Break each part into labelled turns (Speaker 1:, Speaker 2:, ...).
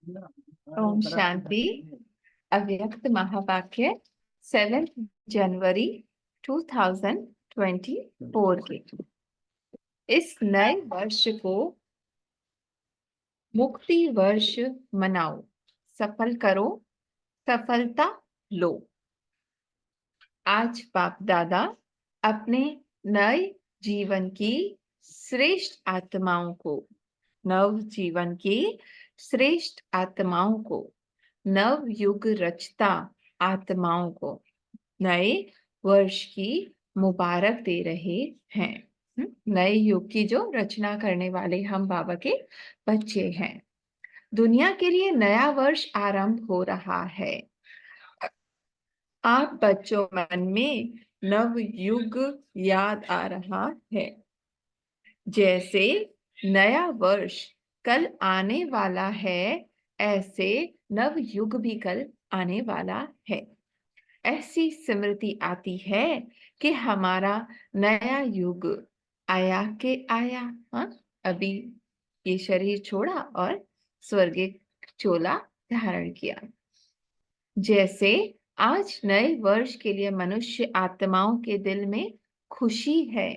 Speaker 1: ओम शांति। अव्यक्त महावाक्य 7 जनवरी 2024 के इस नए वर्ष को मुक्ति वर्ष मनाओ, सफल करो, सफलता लो। आज बाप दादा अपने नए जीवन की श्रेष्ठ आत्माओं को नव जीवन की श्रेष्ठ आत्माओं को नव युग रचता आत्माओं को नए वर्ष की मुबारक दे रहे हैं। नए युग की जो रचना करने वाले हम बाबा के बच्चे हैं। दुनिया के लिए नया वर्ष आरंभ हो रहा है। आप बच्चों मन में नव युग याद आ रहा है। जैसे नया वर्ष कल आने वाला है, ऐसे नव युग भी कल आने वाला है। ऐसी स्मृति आती है कि हमारा नया युग आया के आया। हाँ, अभी ये शरीर छोड़ा और स्वर्गीय चोला धारण किया। जैसे आज नए वर्ष के लिए मनुष्य आत्माओं के दिल में खुशी है,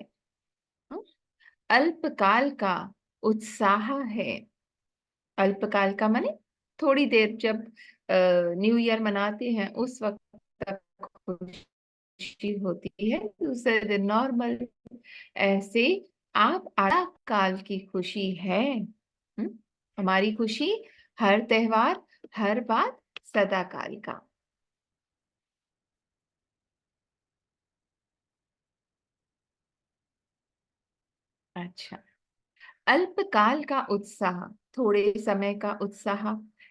Speaker 1: अल्पकाल का उत्साह है। अल्पकाल का माने थोड़ी देर, जब न्यू ईयर मनाते हैं उस वक्त तक खुशी होती है, दूसरे दिन नॉर्मल। ऐसे आप आधा काल की खुशी है। हमारी खुशी हर त्योहार, हर बात सदा काल का। अच्छा, अल्पकाल का उत्साह, थोड़े समय का उत्साह।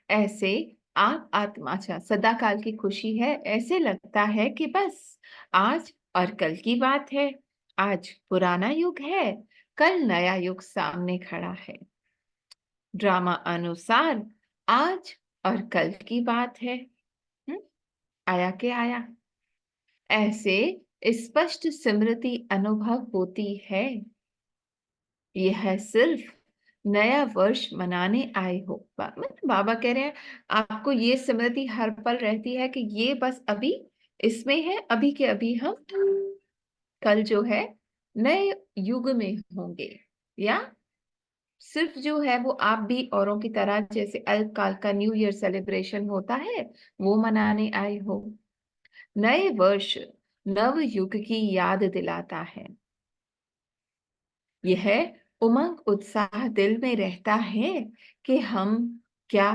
Speaker 1: ऐसे आप आत्मा, अच्छा सदा काल की खुशी है। ऐसे लगता है कि बस आज और कल की बात है। आज पुराना युग है, कल नया युग सामने खड़ा है। ड्रामा अनुसार आज और कल की बात है। आया के आया। ऐसे स्पष्ट स्मृति अनुभव होती है। यह सिर्फ नया वर्ष मनाने आए हो। बाबा कह रहे हैं आपको ये स्मृति हर पल रहती है कि ये बस अभी इसमें है, अभी के अभी हम कल जो है नए युग में होंगे। या सिर्फ जो है वो आप भी औरों की तरह जैसे अल्पकाल का न्यू ईयर सेलिब्रेशन होता है वो मनाने आए हो। नए वर्ष नव युग की याद दिलाता है। यह उमंग उत्साह दिल में रहता है कि हम क्या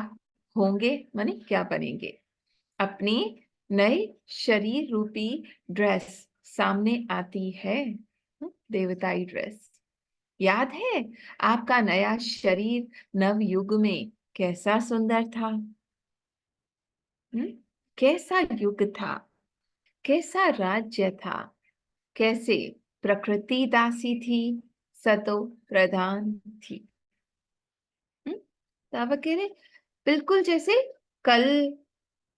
Speaker 1: होंगे, माने क्या बनेंगे। अपनी नई शरीर रूपी ड्रेस सामने आती है, देवताई ड्रेस। याद है आपका नया शरीर नव युग में कैसा सुंदर था। कैसा युग था, कैसा राज्य था, कैसे प्रकृति दासी थी, सतो प्रधान थी। तो कह रहे बिल्कुल जैसे कल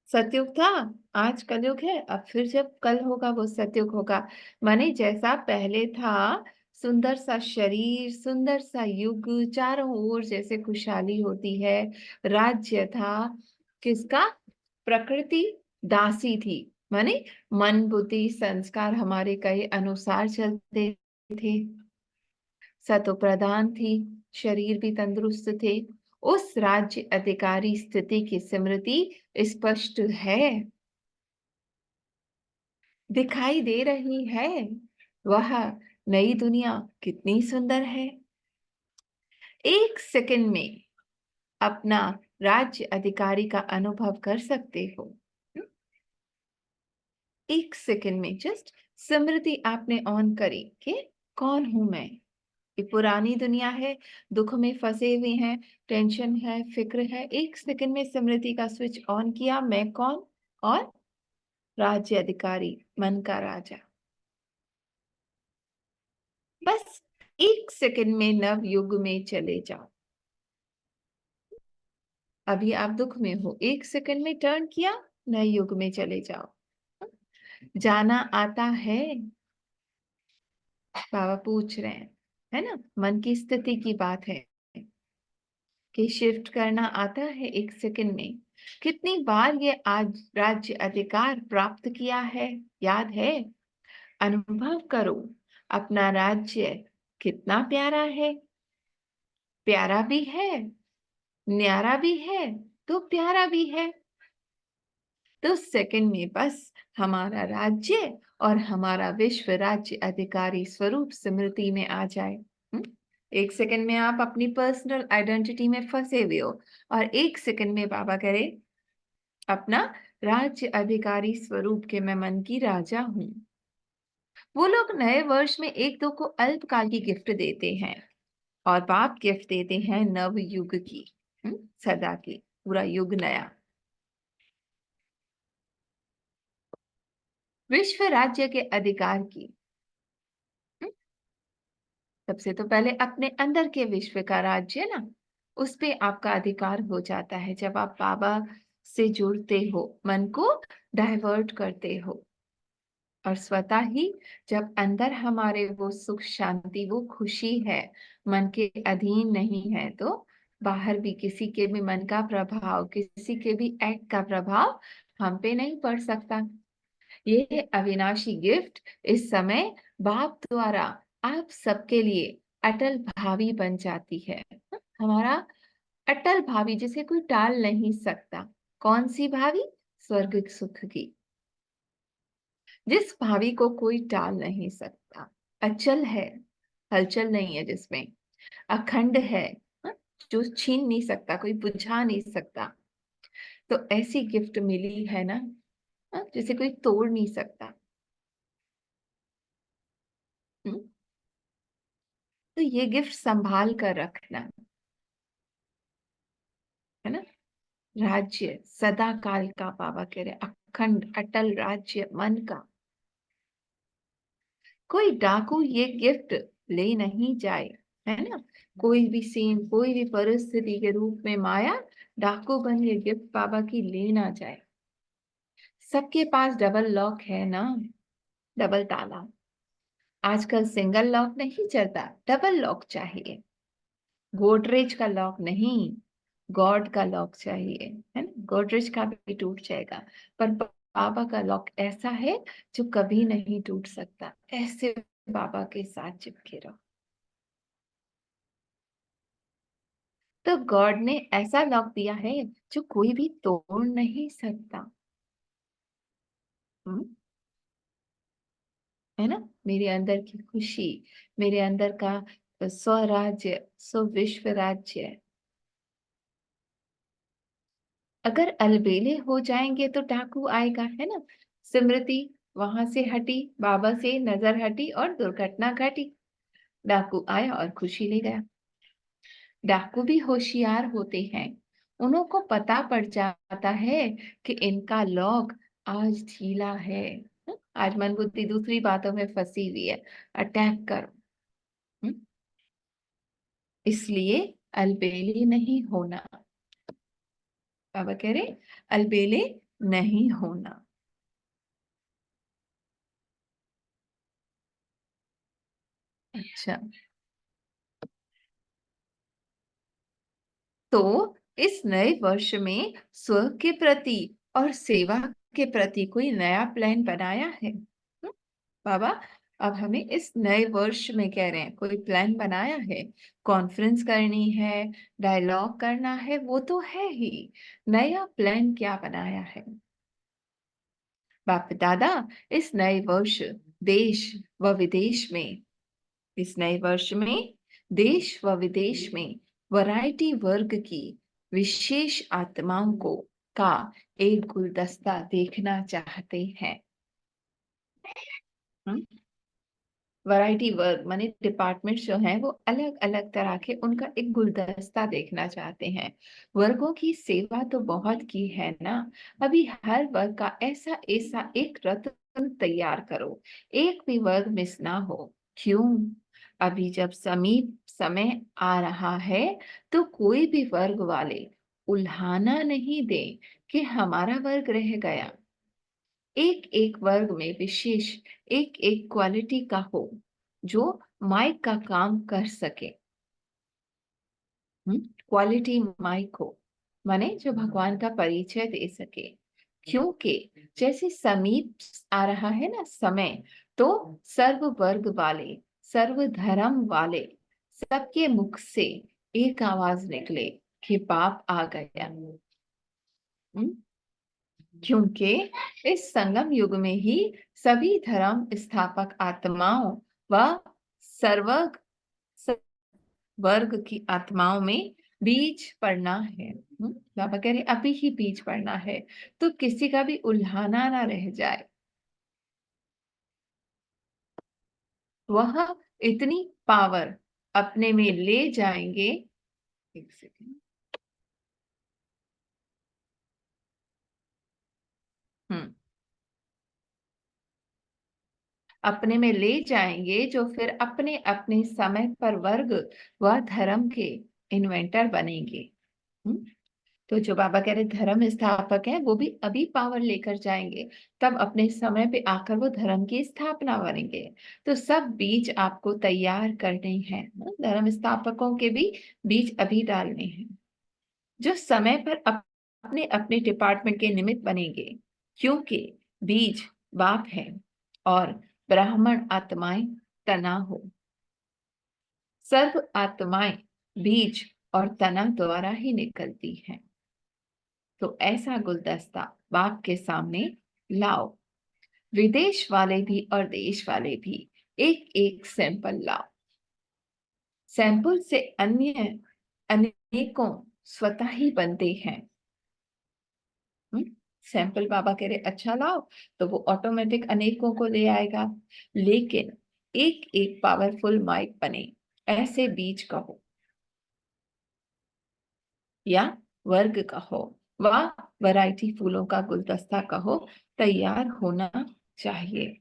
Speaker 1: सतयुग था, आज कलयुग है, अब फिर जब कल होगा वो सतयुग होगा। माने जैसा पहले था, सुंदर सा शरीर, सुंदर सा युग, चारों ओर जैसे खुशहाली होती है, राज्य था किसका, प्रकृति दासी थी। माने मन बुद्धि संस्कार हमारे कहे अनुसार चलते थे। सतो प्रधान थी, शरीर भी तंदुरुस्त थे। उस राज्य अधिकारी स्थिति की स्मृति स्पष्ट है, दिखाई दे रही है। वह नई दुनिया कितनी सुंदर है। एक सेकंड में अपना राज्य अधिकारी का अनुभव कर सकते हो। एक सेकंड में जस्ट स्मृति आपने ऑन करी कि कौन हूं मैं। ये पुरानी दुनिया है, दुख में फंसे हुए हैं, टेंशन है, फिक्र है। एक सेकंड में स्मृति का स्विच ऑन किया, मैं कौन, और राज्य अधिकारी, मन का राजा। बस एक सेकंड में नव युग में चले जाओ। अभी आप दुख में हो, एक सेकंड में टर्न किया, नए युग में चले जाओ। जाना आता है, बाबा पूछ रहे हैं, है ना, मन की स्थिति की बात है। कि शिफ्ट करना आता है 1 सेकंड में? कितनी बार ये आज राज्य अधिकार प्राप्त किया है, याद है? अनुभव करो, अपना राज्य कितना प्यारा है। प्यारा भी है, न्यारा भी है, तो प्यारा भी है। तो सेकंड में बस हमारा राज्य और हमारा विश्व राज्य अधिकारी स्वरूप स्मृति में आ जाए। 1 सेकंड में आप अपनी पर्सनल आइडेंटिटी में फंसे हुए हो, और 1 सेकंड में बाबा करे अपना राज्य अधिकारी स्वरूप के मैं मन की राजा हूं। वो लोग नए वर्ष में एक दो को अल्पकाल की गिफ्ट देते हैं, और बाप गिफ्ट देते हैं नव युग की, सदा की, पूरा युग नया। विश्व राज्य के अधिकार की, हम्म, सबसे तो पहले अपने अंदर के विश्व का राज्य ना, उस पे आपका अधिकार हो जाता है जब आप बाबा से जुड़ते हो, मन को डाइवर्ट करते हो। और स्वतः ही जब अंदर हमारे वो सुख शांति वो खुशी है, मन के अधीन नहीं है, तो बाहर भी किसी के भी मन का प्रभाव, किसी के भी एक्ट का प्रभाव हम पे नहीं पड़ सकता। ये अविनाशी गिफ्ट इस समय बाप द्वारा आप सबके लिए अटल भावी बन जाती है। हमारा अटल भावी जिसे कोई टाल नहीं सकता। कौन सी भावी? स्वर्ग सुख की, जिस भावी को कोई टाल नहीं सकता। अचल है, हलचल नहीं है जिसमें, अखंड है, हाँ, जो छीन नहीं सकता, कोई बुझा नहीं सकता। तो ऐसी गिफ्ट मिली है ना, हाँ, जिसे कोई तोड़ नहीं सकता। हम्म, तो ये गिफ्ट संभाल कर रखना है ना। राज्य सदा काल का, बाबा कह रहे अखंड अटल राज्य मन का। कोई डाकू ये गिफ्ट ले नहीं जाए, है ना। कोई भी सीन, कोई भी परिस्थिति के रूप में माया डाकू बन ये गिफ्ट बाबा की ले ना जाए। सबके पास डबल लॉक है ना, डबल ताला। आजकल सिंगल लॉक नहीं चलता, डबल लॉक चाहिए। गोदरेज का लॉक नहीं, गॉड का लॉक चाहिए, है ना। गोदरेज का भी टूट जाएगा, पर बाबा का लॉक ऐसा है जो कभी नहीं टूट सकता। ऐसे बाबा के साथ चिपके रहो। तो गॉड ने ऐसा लॉक दिया है जो कोई भी तोड़ नहीं सकता। हम्म, है ना। मेरे अंदर की खुशी, मेरे अंदर का स्वराज्य, स्व विश्व राज्य, अगर अलबेले हो जाएंगे तो डाकू आएगा, है ना। स्मृति वहां से हटी, बाबा से नजर हटी और दुर्घटना घटी। डाकू आया और खुशी ले गया। डाकू भी होशियार होते हैं, उन्हों को पता पड़ जाता है कि इनका लॉक आज ढीला है। आज मन बुद्धि दूसरी बातों में फंसी हुई है, अटैक करो। हम्म, इसलिए अलबेले नहीं होना। बाबा कह रहे अलबेले नहीं होना। अच्छा, तो इस नए वर्ष में स्व के प्रति और सेवा के प्रति कोई नया प्लान बनाया है? बाबा अब हमें इस नए वर्ष में कह रहे हैं कोई प्लान बनाया है। कॉन्फ्रेंस करनी है, डायलॉग करना है, वो तो है ही। नया प्लान क्या बनाया है? बाप दादा इस नए वर्ष देश व विदेश में, इस नए वर्ष में देश व विदेश में वैरायटी वर्ग की विशेष आत्माओं को का एक गुलदस्ता देखना चाहते हैं। वैरायटी वर्ग माने डिपार्टमेंट जो हैं वो अलग अलग तरह के, उनका एक गुलदस्ता देखना चाहते हैं। वर्गों की सेवा तो बहुत की है ना, अभी हर वर्ग का ऐसा ऐसा एक रत्न तैयार करो, एक भी वर्ग मिस ना हो। क्यों? अभी जब समीप समय आ रहा है तो कोई भी वर्ग वाले उल्हाना नहीं दे कि हमारा वर्ग रह गया। एक एक वर्ग में विशेष एक एक क्वालिटी का हो जो माइक का काम कर सके। क्वालिटी माइक हो, माने जो भगवान का परिचय दे सके। क्योंकि जैसे समीप आ रहा है ना समय, तो सर्व वर्ग वाले, सर्व धर्म वाले सबके मुख से एक आवाज निकले कि पाप आ गया। हम्म? क्योंकि इस संगम युग में ही सभी धर्म स्थापक आत्माओं व सर्व वर्ग की आत्माओं में बीज पड़ना है। बाबा कह रहे अभी ही बीज पड़ना है, तो किसी का भी उल्हाना ना रह जाए। वह इतनी पावर अपने में ले जाएंगे। एक सेकेंड। हम्म अपने में ले जाएंगे जो फिर अपने अपने समय पर वर्ग व धर्म के इन्वेंटर बनेंगे। हम्म तो जो बाबा कह रहे धर्म स्थापक है, वो भी अभी पावर लेकर जाएंगे, तब अपने समय पे आकर वो धर्म की स्थापना करेंगे। तो सब बीज आपको तैयार करने हैं। धर्म स्थापकों के भी बीज अभी डालने हैं, जो समय पर अपने अपने डिपार्टमेंट के निमित्त बनेंगे। क्योंकि बीज बाप है और ब्राह्मण आत्माएं तना हो। सर्व आत्माएं बीज और तना द्वारा ही निकलती हैं। तो ऐसा गुलदस्ता बाप के सामने लाओ। विदेश वाले भी और देश वाले भी एक एक सैंपल लाओ। सैंपल से अन्य अनेकों स्वतः ही बनते हैं। सैंपल बाबा कह रहे अच्छा लाओ, तो वो ऑटोमेटिक अनेकों को ले आएगा। लेकिन एक एक पावरफुल माइक बने, ऐसे बीज कहो या वर्ग कहो व वैरायटी फूलों का गुलदस्ता कहो, तैयार होना चाहिए।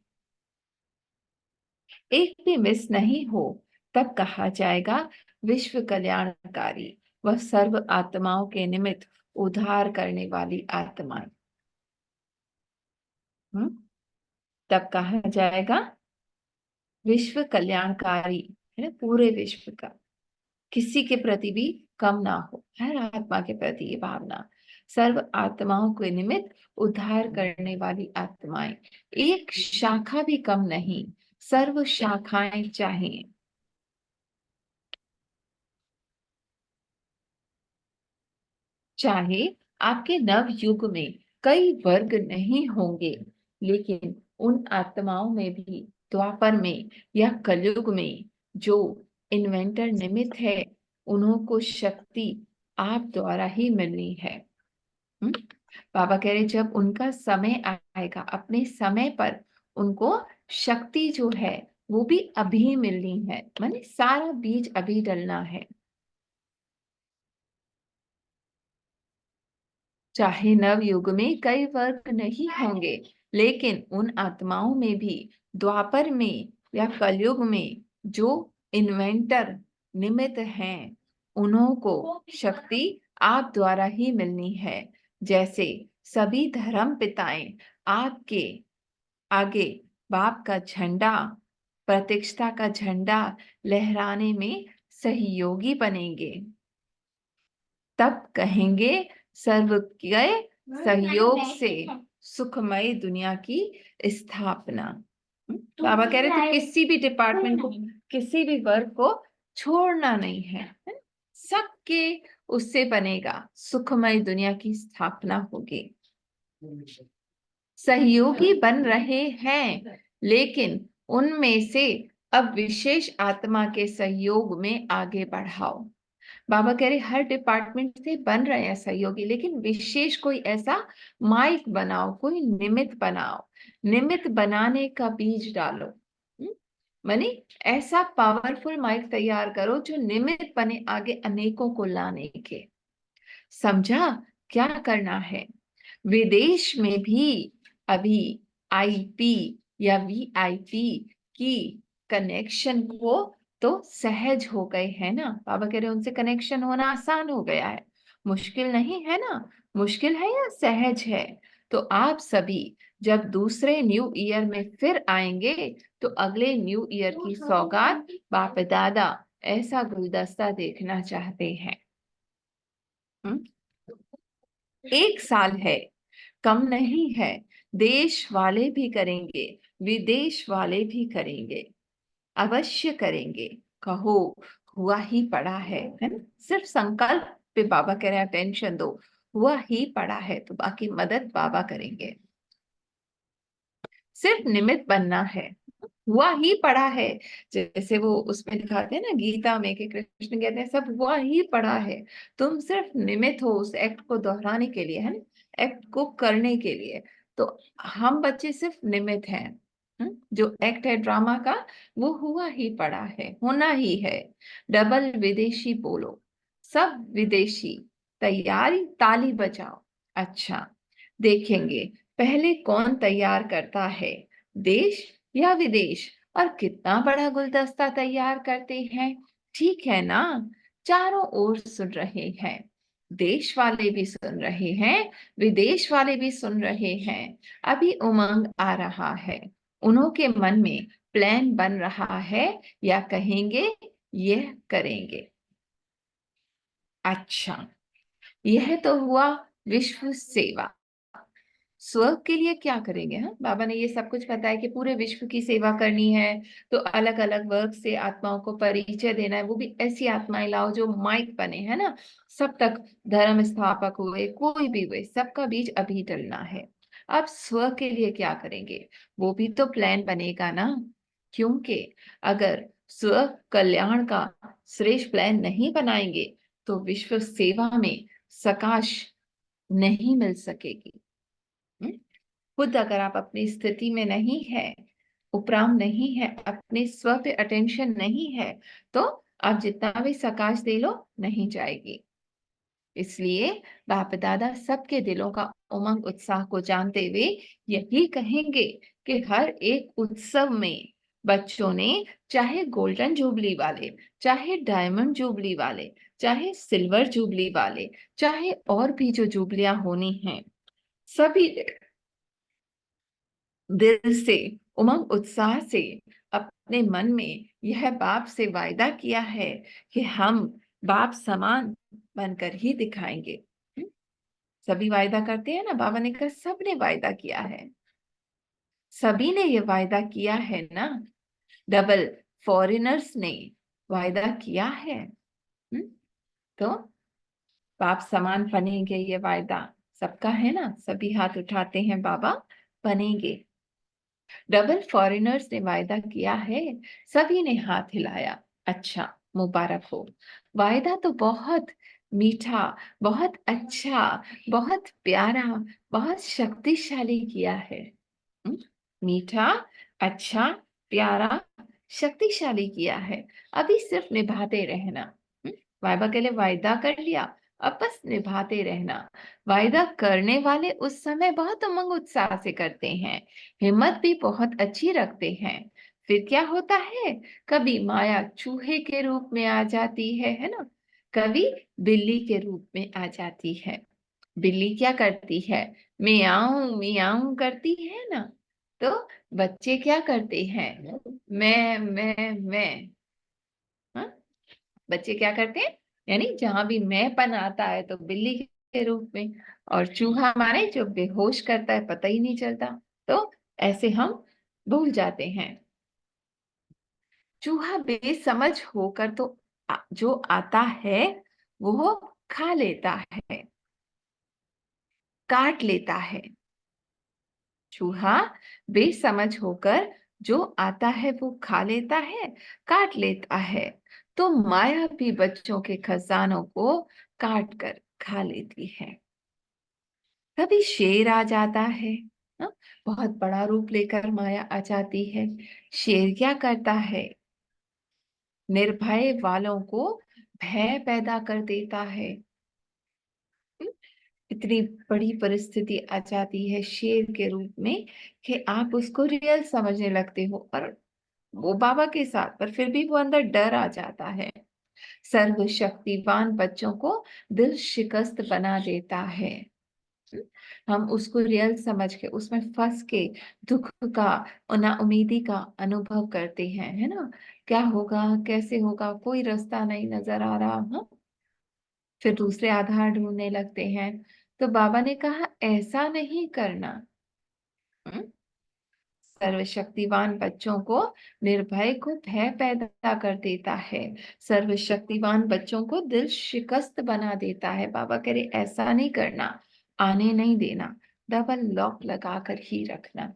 Speaker 1: एक भी मिस नहीं हो, तब कहा जाएगा विश्व कल्याणकारी व सर्व आत्माओं के निमित्त उद्धार करने वाली आत्माएं। हम्म तब कहा जाएगा विश्व कल्याणकारी, है ना, पूरे विश्व का, किसी के प्रति भी कम ना हो, हर आत्मा के प्रति ये भावना। सर्व आत्माओं के निमित्त उद्धार करने वाली आत्माएं, एक शाखा भी कम नहीं, सर्व शाखाएं चाहिए। चाहे आपके नव युग में कई वर्ग नहीं होंगे, लेकिन उन आत्माओं में भी द्वापर में या कलयुग में जो इन्वेंटर निमित्त है, उन्हों को शक्ति आप द्वारा ही मिलनी है। हम्म? बाबा कह रहे जब उनका समय आएगा, अपने समय पर उनको शक्ति जो है वो भी अभी मिलनी है, माने सारा बीज अभी डलना है। चाहे नव युग में कई वर्ग नहीं होंगे, लेकिन उन आत्माओं में भी द्वापर में या कलयुग में जो इन्वेंटर निमित्त हैं, उन्हों को शक्ति आप द्वारा ही मिलनी है। जैसे सभी धर्म पिताएं आपके आगे बाप का झंडा, प्रतिष्ठा का झंडा लहराने में सहयोगी बनेंगे, तब कहेंगे सर्व के सहयोग से सुखमय दुनिया की स्थापना। बाबा कह रहे थे किसी भी डिपार्टमेंट को, किसी भी वर्ग को छोड़ना नहीं है, सबके उससे बनेगा, सुखमय दुनिया की स्थापना होगी। सहयोगी बन रहे हैं, लेकिन उनमें से अब विशेष आत्मा के सहयोग में आगे बढ़ाओ। बाबा कह रहे हर डिपार्टमेंट से बन रहे हैं सहयोगी, लेकिन विशेष कोई ऐसा माइक बनाओ, कोई निमित्त बनाओ, निमित्त बनाने का बीज डालो। माने ऐसा पावरफुल माइक तैयार करो जो निमित्त बने आगे अनेकों को लाने के। समझा क्या करना है? विदेश में भी अभी आईपी या वीआईपी की कनेक्शन को तो सहज हो गए है ना। बाबा कह रहे उनसे कनेक्शन होना आसान हो गया है, मुश्किल नहीं है ना। मुश्किल है या सहज है? तो आप सभी जब दूसरे न्यू ईयर में फिर आएंगे, तो अगले न्यू ईयर की सौगात बाप दादा ऐसा गुलदस्ता देखना चाहते हैं। हम्म? 1 साल है, कम नहीं है। देश वाले भी करेंगे, विदेश वाले भी करेंगे, अवश्य करेंगे। कहो, हुआ ही पड़ा है ना? सिर्फ संकल्प पे बाबा कह रहे हैं टेंशन दो, हुआ ही पड़ा है तो बाकी मदद बाबा करेंगे। सिर्फ निमित्त बनना है, हुआ ही पड़ा है। जैसे वो उसमें दिखाते हैं ना गीता में कि कृष्ण कहते हैं सब हुआ ही पड़ा है, तुम सिर्फ निमित्त हो उस एक्ट को दोहराने के लिए, है ना, एक्ट को करने के लिए। तो हम बच्चे सिर्फ निमित्त हैं। जो एक्ट है ड्रामा का, वो हुआ ही पड़ा है, होना ही है। डबल विदेशी बोलो, सब विदेशी, तैयारी, ताली बजाओ। अच्छा, देखेंगे पहले कौन तैयार करता है, देश या विदेश, और कितना बड़ा गुलदस्ता तैयार करते हैं। ठीक है ना? चारों ओर सुन रहे हैं, देश वाले भी सुन रहे हैं, विदेश वाले भी सुन रहे हैं। अभी उमंग आ रहा है, उन्हों के मन में प्लान बन रहा है, या कहेंगे यह करेंगे। अच्छा, यह तो हुआ विश्व सेवा। स्व के लिए क्या करेंगे? हाँ, बाबा ने ये सब कुछ बताया कि पूरे विश्व की सेवा करनी है, तो अलग अलग वर्ग से आत्माओं को परिचय देना है, वो भी ऐसी आत्माएं लाओ जो माइक बने, है ना, सब तक धर्म स्थापक हुए, कोई भी हुए, सबका बीज अभी डलना है। अब स्व के लिए क्या करेंगे? वो भी तो प्लान बनेगा ना, क्योंकि अगर स्व कल्याण का श्रेष्ठ प्लान नहीं बनाएंगे तो विश्व सेवा में सकाश नहीं मिल सकेगी। हम्म? खुद अगर आप अपनी स्थिति में नहीं है, उपराम नहीं है, अपने स्व पे अटेंशन नहीं है, तो आप जितना भी सकाश दे लो, नहीं जाएगी। इसलिए बाप दादा सबके दिलों का उमंग उत्साह को जानते हुए यही कहेंगे कि हर एक उत्सव में बच्चों ने, चाहे गोल्डन जुबली वाले, चाहे डायमंड जुबली वाले, चाहे सिल्वर जुबली वाले, चाहे और भी जो जुबलियां होनी हैं, सभी दिल से, उमंग उत्साह से अपने मन में यह बाप से वायदा किया है कि हम बाप समान बनकर ही दिखाएंगे। हम्म? सभी वायदा करते हैं ना, बाबा ने कहा सबने वायदा किया है, सभी ने ये वायदा किया है ना। डबल फॉरेनर्स ने वायदा किया है। तो बाप समान बनेंगे, ये वायदा सबका है ना, सभी हाथ उठाते हैं, बाबा बनेंगे। डबल फॉरेनर्स ने वायदा किया है, सभी ने हाथ हिलाया। अच्छा, मुबारक हो, वायदा तो बहुत मीठा, बहुत अच्छा, बहुत प्यारा, बहुत शक्तिशाली किया है। हम्म? मीठा, अच्छा, प्यारा, शक्तिशाली किया है। अभी सिर्फ निभाते रहना। बाबा के लिए वायदा कर लिया, अब बस निभाते रहना। वायदा करने वाले उस समय बहुत उमंग उत्साह से करते हैं, हिम्मत भी बहुत अच्छी रखते हैं। फिर क्या होता है, कभी माया चूहे के रूप में आ जाती है ना, कभी बिल्ली के रूप में आ जाती है। बिल्ली क्या करती है, मियाऊं मियाऊं करती है ना, तो बच्चे क्या करते हैं, मैं। हाँ, बच्चे क्या करते हैं, यानी जहां भी मैंपन आता है तो बिल्ली के रूप में, और चूहा माने जो बेहोश करता है, पता ही नहीं चलता, तो ऐसे हम भूल जाते हैं। चूहा बेसमझ होकर तो जो आता है वो खा लेता है, काट लेता है। चूहा बेसमझ होकर जो आता है वो खा लेता है, काट लेता है। तो माया भी बच्चों के खजानों को काट कर खा लेती है। कभी शेर आ जाता है, हाँ, बहुत बड़ा रूप लेकर माया आ जाती है। शेर क्या करता है, निर्भय वालों को भय पैदा कर देता है। इतनी बड़ी परिस्थिति आ जाती है शेर के रूप में कि आप उसको रियल समझने लगते हो, और वो बाबा के साथ, पर फिर भी वो अंदर डर आ जाता है। सर्वशक्तिवान बच्चों को दिल शिकस्त बना देता है। हम उसको रियल समझ के उसमें फंस के दुख का, ना उम्मीदी का अनुभव करते हैं, है ना, क्या होगा, कैसे होगा, कोई रास्ता नहीं नजर आ रहा। हाँ, फिर दूसरे आधार ढूंढने लगते हैं। तो बाबा ने कहा ऐसा नहीं करना। हम्म? सर्वशक्तिवान बच्चों को निर्भय को भय पैदा कर देता है। सर्वशक्तिवान बच्चों को दिल शिकस्त बना देता है। बाबा कह रहे ऐसा नहीं करना, आने नहीं देना, डबल लॉक लगा कर ही रखना।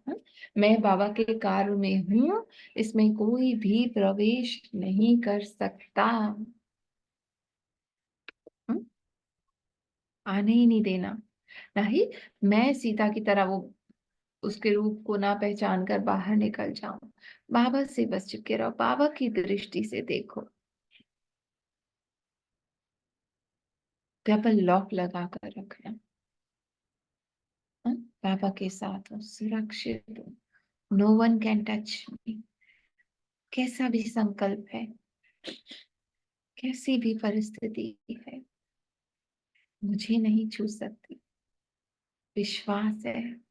Speaker 1: मैं बाबा के कार में हूं, इसमें कोई भी प्रवेश नहीं कर सकता। हम्म? आने ही नहीं देना। नहीं, मैं सीता की तरह वो उसके रूप को ना पहचान कर बाहर निकल जाऊं। बाबा से बस चिपके रहो, बाबा की दृष्टि से देखो, डबल लॉक लगा कर रखना। हाँ? बाबा के साथ हो, सुरक्षित हो, no one can touch me. कैसा भी संकल्प है, कैसी भी परिस्थिति है, मुझे नहीं छू सकती। विश्वास है,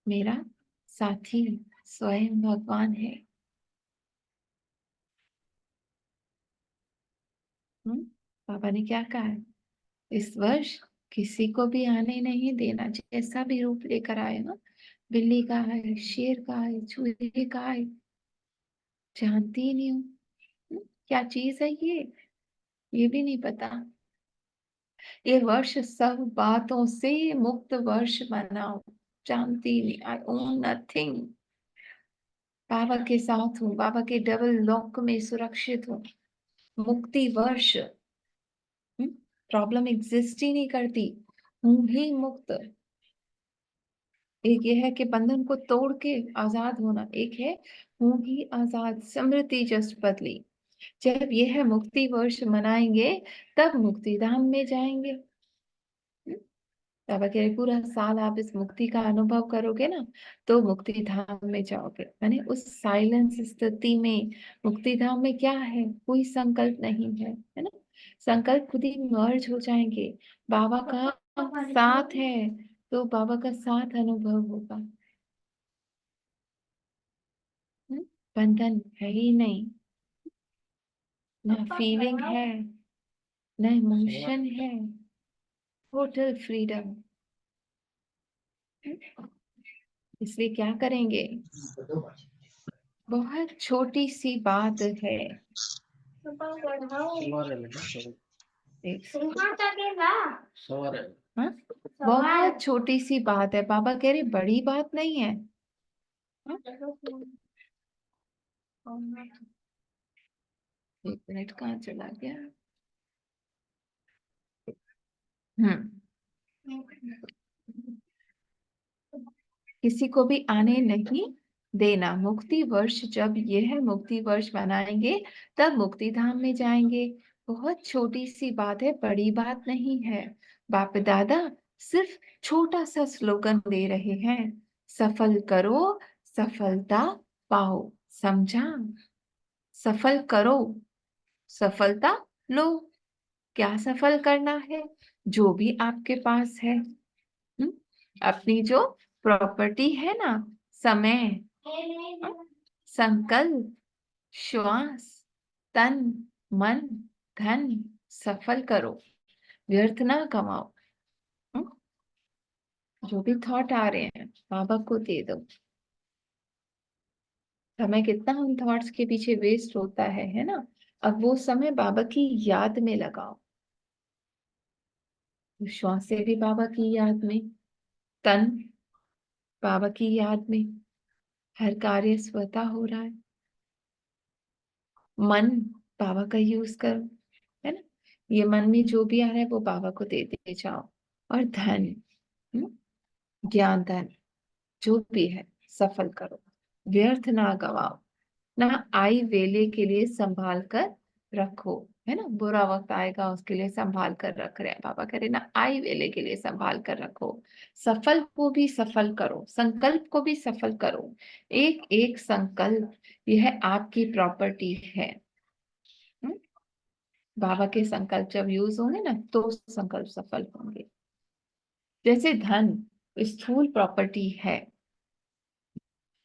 Speaker 1: मेरा साथी स्वयं भगवान है। हम्म? बाबा ने क्या कहा है? इस वर्ष किसी को भी आने नहीं देना, जैसा भी रूप लेकर आए ना, बिल्ली का है, शेर का है, चूहे का है, जानती ही नहीं हूँ। क्या चीज है ये भी नहीं पता। ये वर्ष सब बातों से मुक्त वर्ष बनाओ, जानती नहीं, आई ओन नथिंग। बाबा के साथ हूँ, बाबा के डबल लॉक में सुरक्षित हूँ। मुक्ति वर्ष, प्रॉब्लम एग्जिस्ट ही नहीं करती, हूँ ही मुक्त। एक ये है कि बंधन को तोड़ के आजाद होना, एक है हूँ ही आजाद, स्मृति जस्ट बदली। जब ये है मुक्ति वर्ष मनाएंगे, तब मुक्ति धाम में जाएंगे। बाबा कह रहे पूरा साल आप इस मुक्ति का अनुभव करोगे ना, तो मुक्ति धाम में जाओगे। यानी उस साइलेंस स्थिति में, मुक्ति धाम में क्या है, कोई संकल्प नहीं है ना। संकल्प खुद ही मर्ज हो जाएंगे। बाबा का साथ है, तो बाबा का साथ अनुभव होगा। हम्म? बंधन है ही नहीं, ना फीलिंग है, ना इमोशन है, टोटल फ्रीडम। इसलिए क्या करेंगे, बहुत छोटी सी बात है। हाँ? बहुत छोटी सी बात है, बाबा कह रहे बड़ी बात नहीं है। हाँ? एक मिनट, कहाँ चला गया। हम्म। किसी को भी आने नहीं देना। मुक्ति वर्ष जब ये है, मुक्ति वर्ष मनाएंगे, तब मुक्ति धाम में जाएंगे। बहुत छोटी सी बात है, बड़ी बात नहीं है। बाप दादा सिर्फ छोटा सा स्लोगन दे रहे हैं, सफल करो, सफलता पाओ। समझा? सफल करो, सफलता लो। क्या सफल करना है? जो भी आपके पास है। हम्म? अपनी जो प्रॉपर्टी है ना, समय, संकल्प, श्वास, तन, मन, धन, सफल करो, व्यर्थ ना कमाओ। हम्म? जो भी थॉट आ रहे हैं, बाबा को दे दो। समय कितना उन थॉट्स के पीछे वेस्ट होता है ना। अब वो समय बाबा की याद में लगाओ। श्वास से भी बाबा की याद में, तन बाबा की याद में, हर कार्य स्वतः हो रहा है। मन, बाबा का यूज करो, है ना। ये मन में जो भी आ रहा है वो बाबा को देते जाओ। और धन, हम्म, ज्ञान धन, जो भी है सफल करो, व्यर्थ ना गवाओ। ना आई वेले के लिए संभाल कर रखो, है ना। बुरा वक्त आएगा उसके लिए संभाल कर रख रहे हैं बाबा, कह रहे ना आई वेले के लिए संभाल कर रखो। सफल को भी सफल करो, संकल्प को भी सफल करो। एक एक संकल्प यह आपकी प्रॉपर्टी है। हम्म? बाबा के संकल्प जब यूज होंगे ना, तो संकल्प सफल होंगे। जैसे धन स्थूल प्रॉपर्टी है,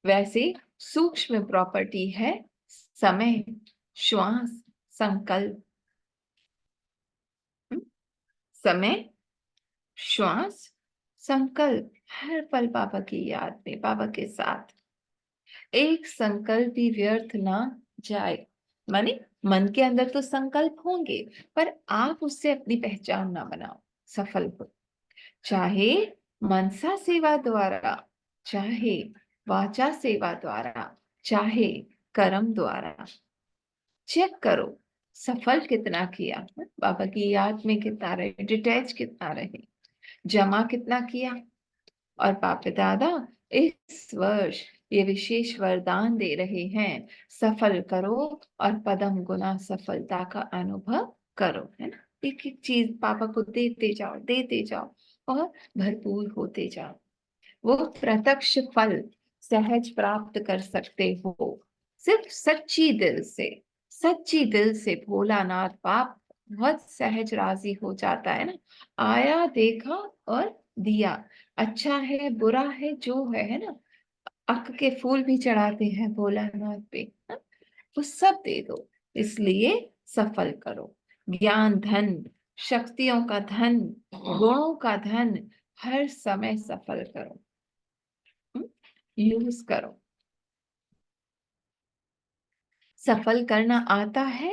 Speaker 1: वैसे सूक्ष्म प्रॉपर्टी है समय, श्वास, संकल्प, हम्म, समय, श्वास, संकल्प, हर पल पापा की याद में, पापा के साथ। एक संकल्प भी व्यर्थ ना जाए। माने मन के अंदर तो संकल्प होंगे, पर आप उससे अपनी पहचान ना बनाओ, सफल हो। चाहे मनसा सेवा द्वारा, चाहे वाचा सेवा द्वारा, चाहे कर्म द्वारा, चेक करो सफल कितना किया, बाबा की याद में कितना रहे, डिटैच कितना रहे, जमा कितना किया। और बाप दादा इस वर्ष ये विशेष वरदान दे रहे हैं, सफल करो और पदम गुना सफलता का अनुभव करो, है ना। एक एक चीज पापा को देते जाओ और भरपूर होते जाओ। वो प्रत्यक्ष फल सहज प्राप्त कर सकते हो सिर्फ सच्ची दिल से भोलानाथ बाप बहुत सहज राजी हो जाता है ना। आया देखा और दिया, अच्छा है बुरा है जो है ना। अक के फूल भी चढ़ाते हैं भोलानाथ पे, है? वो सब दे दो, इसलिए सफल करो। ज्ञान धन, शक्तियों का धन, गुणों का धन, हर समय सफल करो, यूज करो। सफल करना आता है,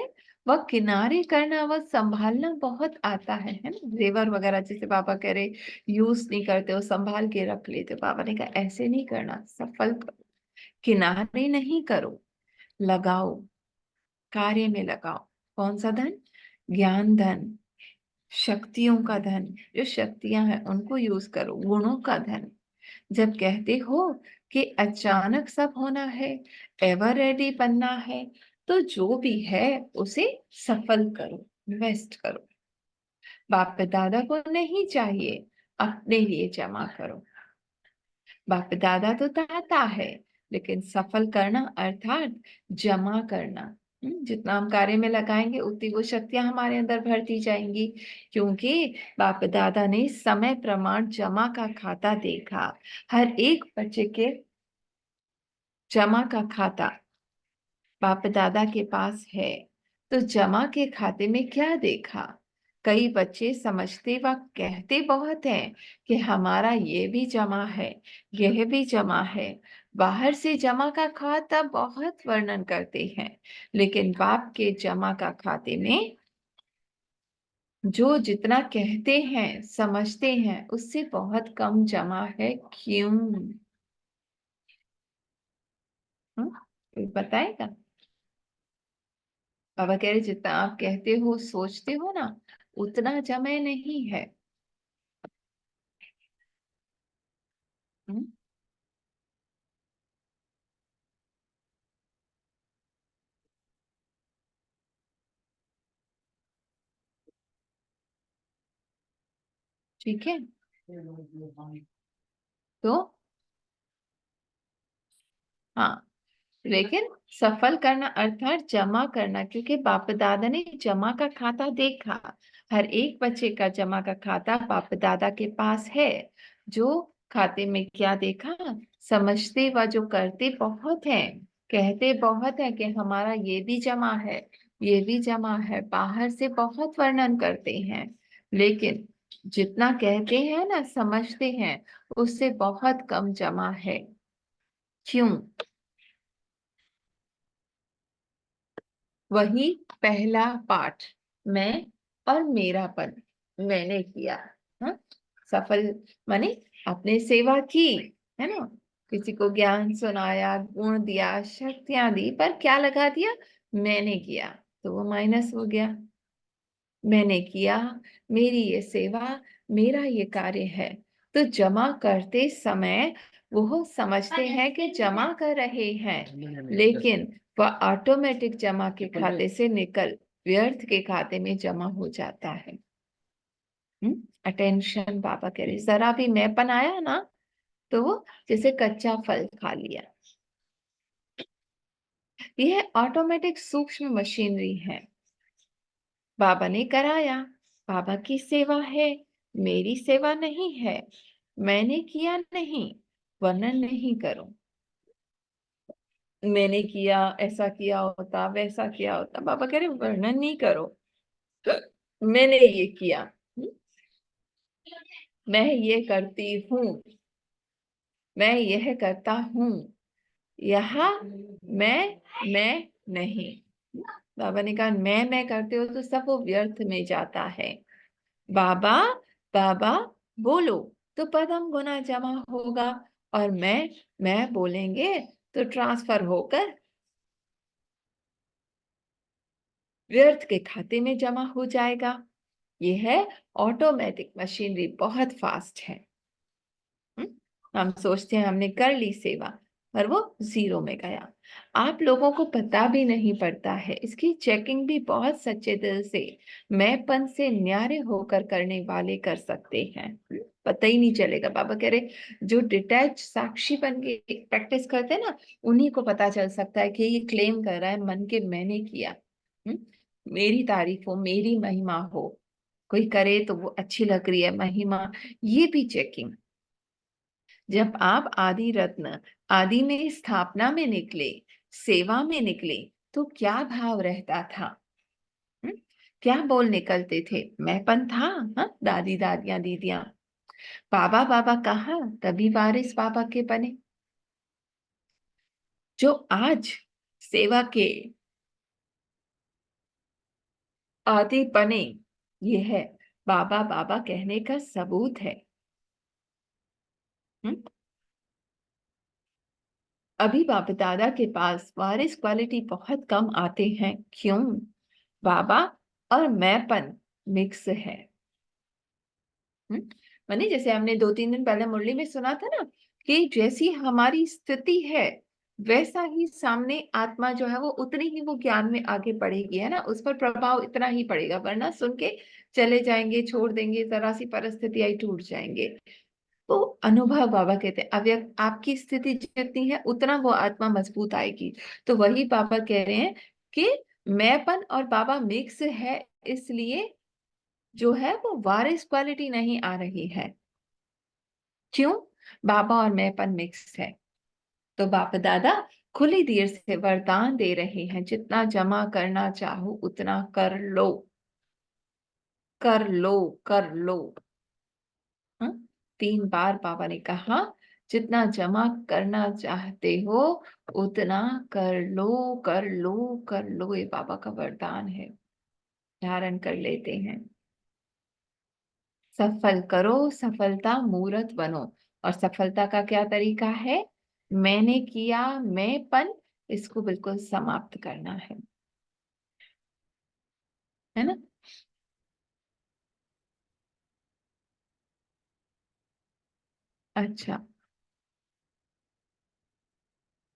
Speaker 1: वह किनारे करना, वह संभालना बहुत आता है ना। जेवर वगैरह जैसे पापा कह रहे यूज नहीं करते हो, संभाल के रख लेते हो, पापा ने कहा ऐसे नहीं करना, सफल करो, किनारे नहीं करो, लगाओ, कार्य में लगाओ। कौन सा धन? ज्ञान धन, शक्तियों का धन, जो शक्तियां हैं उनको यूज करो, गुणों का धन। जब कहते हो कि अचानक सब होना है, एवर रेडी बनना है, तो जो भी है उसे सफल करो, इन्वेस्ट करो। बाप दादा को नहीं चाहिए, अपने लिए जमा करो। बाप दादा तो दाता है, लेकिन सफल करना अर्थात जमा करना। जितना हम कार्य में लगाएंगे उतनी वो शक्तियां हमारे अंदर भरती जाएंगी, क्योंकि बाप दादा ने समय प्रमाण जमा का खाता देखा। हर एक बच्चे के जमा का खाता बाप दादा के पास है। तो जमा के खाते में क्या देखा? कई बच्चे समझते व कहते बहुत हैं कि हमारा ये भी जमा है, यह भी जमा है। बाहर से जमा का खाता बहुत वर्णन करते हैं, लेकिन बाप के जमा का खाते में जो जितना कहते हैं समझते हैं उससे बहुत कम जमा है। क्यों? कोई बताएगा? बाबा कह रहे जितना आप कहते हो सोचते हो ना, उतना जमा नहीं है। हम्म, ठीक है। तो हाँ, लेकिन सफल करना अर्थात जमा करना, क्योंकि बाप दादा ने जमा का खाता देखा। हर एक बच्चे का जमा का खाता बाप दादा के पास है। जो खाते में क्या देखा, समझते व जो करते बहुत हैं, कहते बहुत है कि हमारा ये भी जमा है, ये भी जमा है, बाहर से बहुत वर्णन करते हैं, लेकिन जितना कहते हैं ना समझते हैं उससे बहुत कम जमा है। क्यों? वही पहला पाठ, मैं और मेरापन, मैंने किया। हाँ, सफल माने आपने सेवा की, है ना। किसी को ज्ञान सुनाया, गुण दिया, शक्तियां दी, पर क्या लगा दिया? मैंने किया, तो वो माइनस हो गया। मैंने किया, मेरी ये सेवा, मेरा ये कार्य है। तो जमा करते समय वो समझते हैं कि जमा कर रहे हैं, लेकिन वह ऑटोमेटिक जमा के खाते से निकल व्यर्थ के खाते में जमा हो जाता है। अटेंशन, बाबा कह रहे जरा भी मैंपन आया ना, तो वो जैसे कच्चा फल खा लिया। यह ऑटोमेटिक सूक्ष्म मशीनरी है, बाबा ने कराया, बाबा की सेवा है, मेरी सेवा नहीं है। मैंने किया नहीं, वर्णन नहीं करो। मैंने किया, ऐसा किया होता, वैसा किया होता। बाबा कह रहे वर्णन नहीं करो, मैंने ये किया, मैं ये करती हूँ, मैं यह करता हूँ, यहाँ मैं नहीं। बाबा ने कहा मैं करते हो तो सब वो व्यर्थ में जाता है। बाबा बाबा बोलो तो पदम गुना जमा होगा, और मैं बोलेंगे तो ट्रांसफर होकर व्यर्थ के खाते में जमा हो जाएगा। ये है ऑटोमेटिक मशीनरी, बहुत फास्ट है। हम्म? हम सोचते हैं हमने कर ली सेवा, पर वो जीरो में गया। आप लोगों को पता भी नहीं पड़ता है, इसकी चेकिंग भी बहुत सच्चे दिल से, मैंपन से न्यारे होकर करने वाले कर सकते हैं। पता ही नहीं चलेगा। बाबा कह रहे जो डिटैच साक्षी बन के प्रैक्टिस करते हैं ना, उन्हीं को पता चल सकता है कि ये क्लेम कर रहा है मन के मैंने किया। हम्म? मेरी तारीफ हो, मेरी महिमा हो, कोई करे तो वो अच्छी लग रही है महिमा, ये भी चेकिंग। जब आप आदि रत्न आदि में स्थापना में निकले, सेवा में निकले, तो क्या भाव रहता था? हम्म? क्या बोल निकलते थे? मैंपन था। हाँ, दादी दादियां दीदियां बाबा बाबा कहा, तभी वारिस बाबा के बने। जो आज सेवा के आदि बने, ये है बाबा बाबा कहने का सबूत है। हम्म? अभी बाप दादा के पास वारिस क्वालिटी बहुत कम आते हैं। क्यों? बाबा और मैंपन मिक्स है। हम्म? माने जैसे हमने 2-3 दिन पहले मुरली में सुना था ना, कि जैसी हमारी स्थिति है, वैसा ही सामने आत्मा जो है वो उतनी ही वो ज्ञान में आगे बढ़ेगी, है ना, उस पर प्रभाव इतना ही पड़ेगा, वरना सुन के चले जाएंगे, छोड़ देंगे, जरा सी परिस्थिति आई टूट जाएंगे। तो अनुभव बाबा कहते हैं अव्यक्त आपकी स्थिति जितनी है उतना वो आत्मा मजबूत आएगी। तो वही बाबा कह रहे हैं कि मैंपन और बाबा मिक्स है, इसलिए जो है वो वारिस क्वालिटी नहीं आ रही है। क्यों? बाबा और मैंपन मिक्स है। तो बाप दादा खुली दिल से वरदान दे रहे हैं, जितना जमा करना चाहो उतना कर लो, कर लो, कर लो। हाँ? 3 बार बाबा ने कहा जितना जमा करना चाहते हो उतना कर लो, कर लो, कर लो। ये बाबा का वरदान है, धारण कर लेते हैं। सफल करो, सफलता मूर्त बनो। और सफलता का क्या तरीका है? मैंने किया, मैंपन, इसको बिल्कुल समाप्त करना है ना। अच्छा,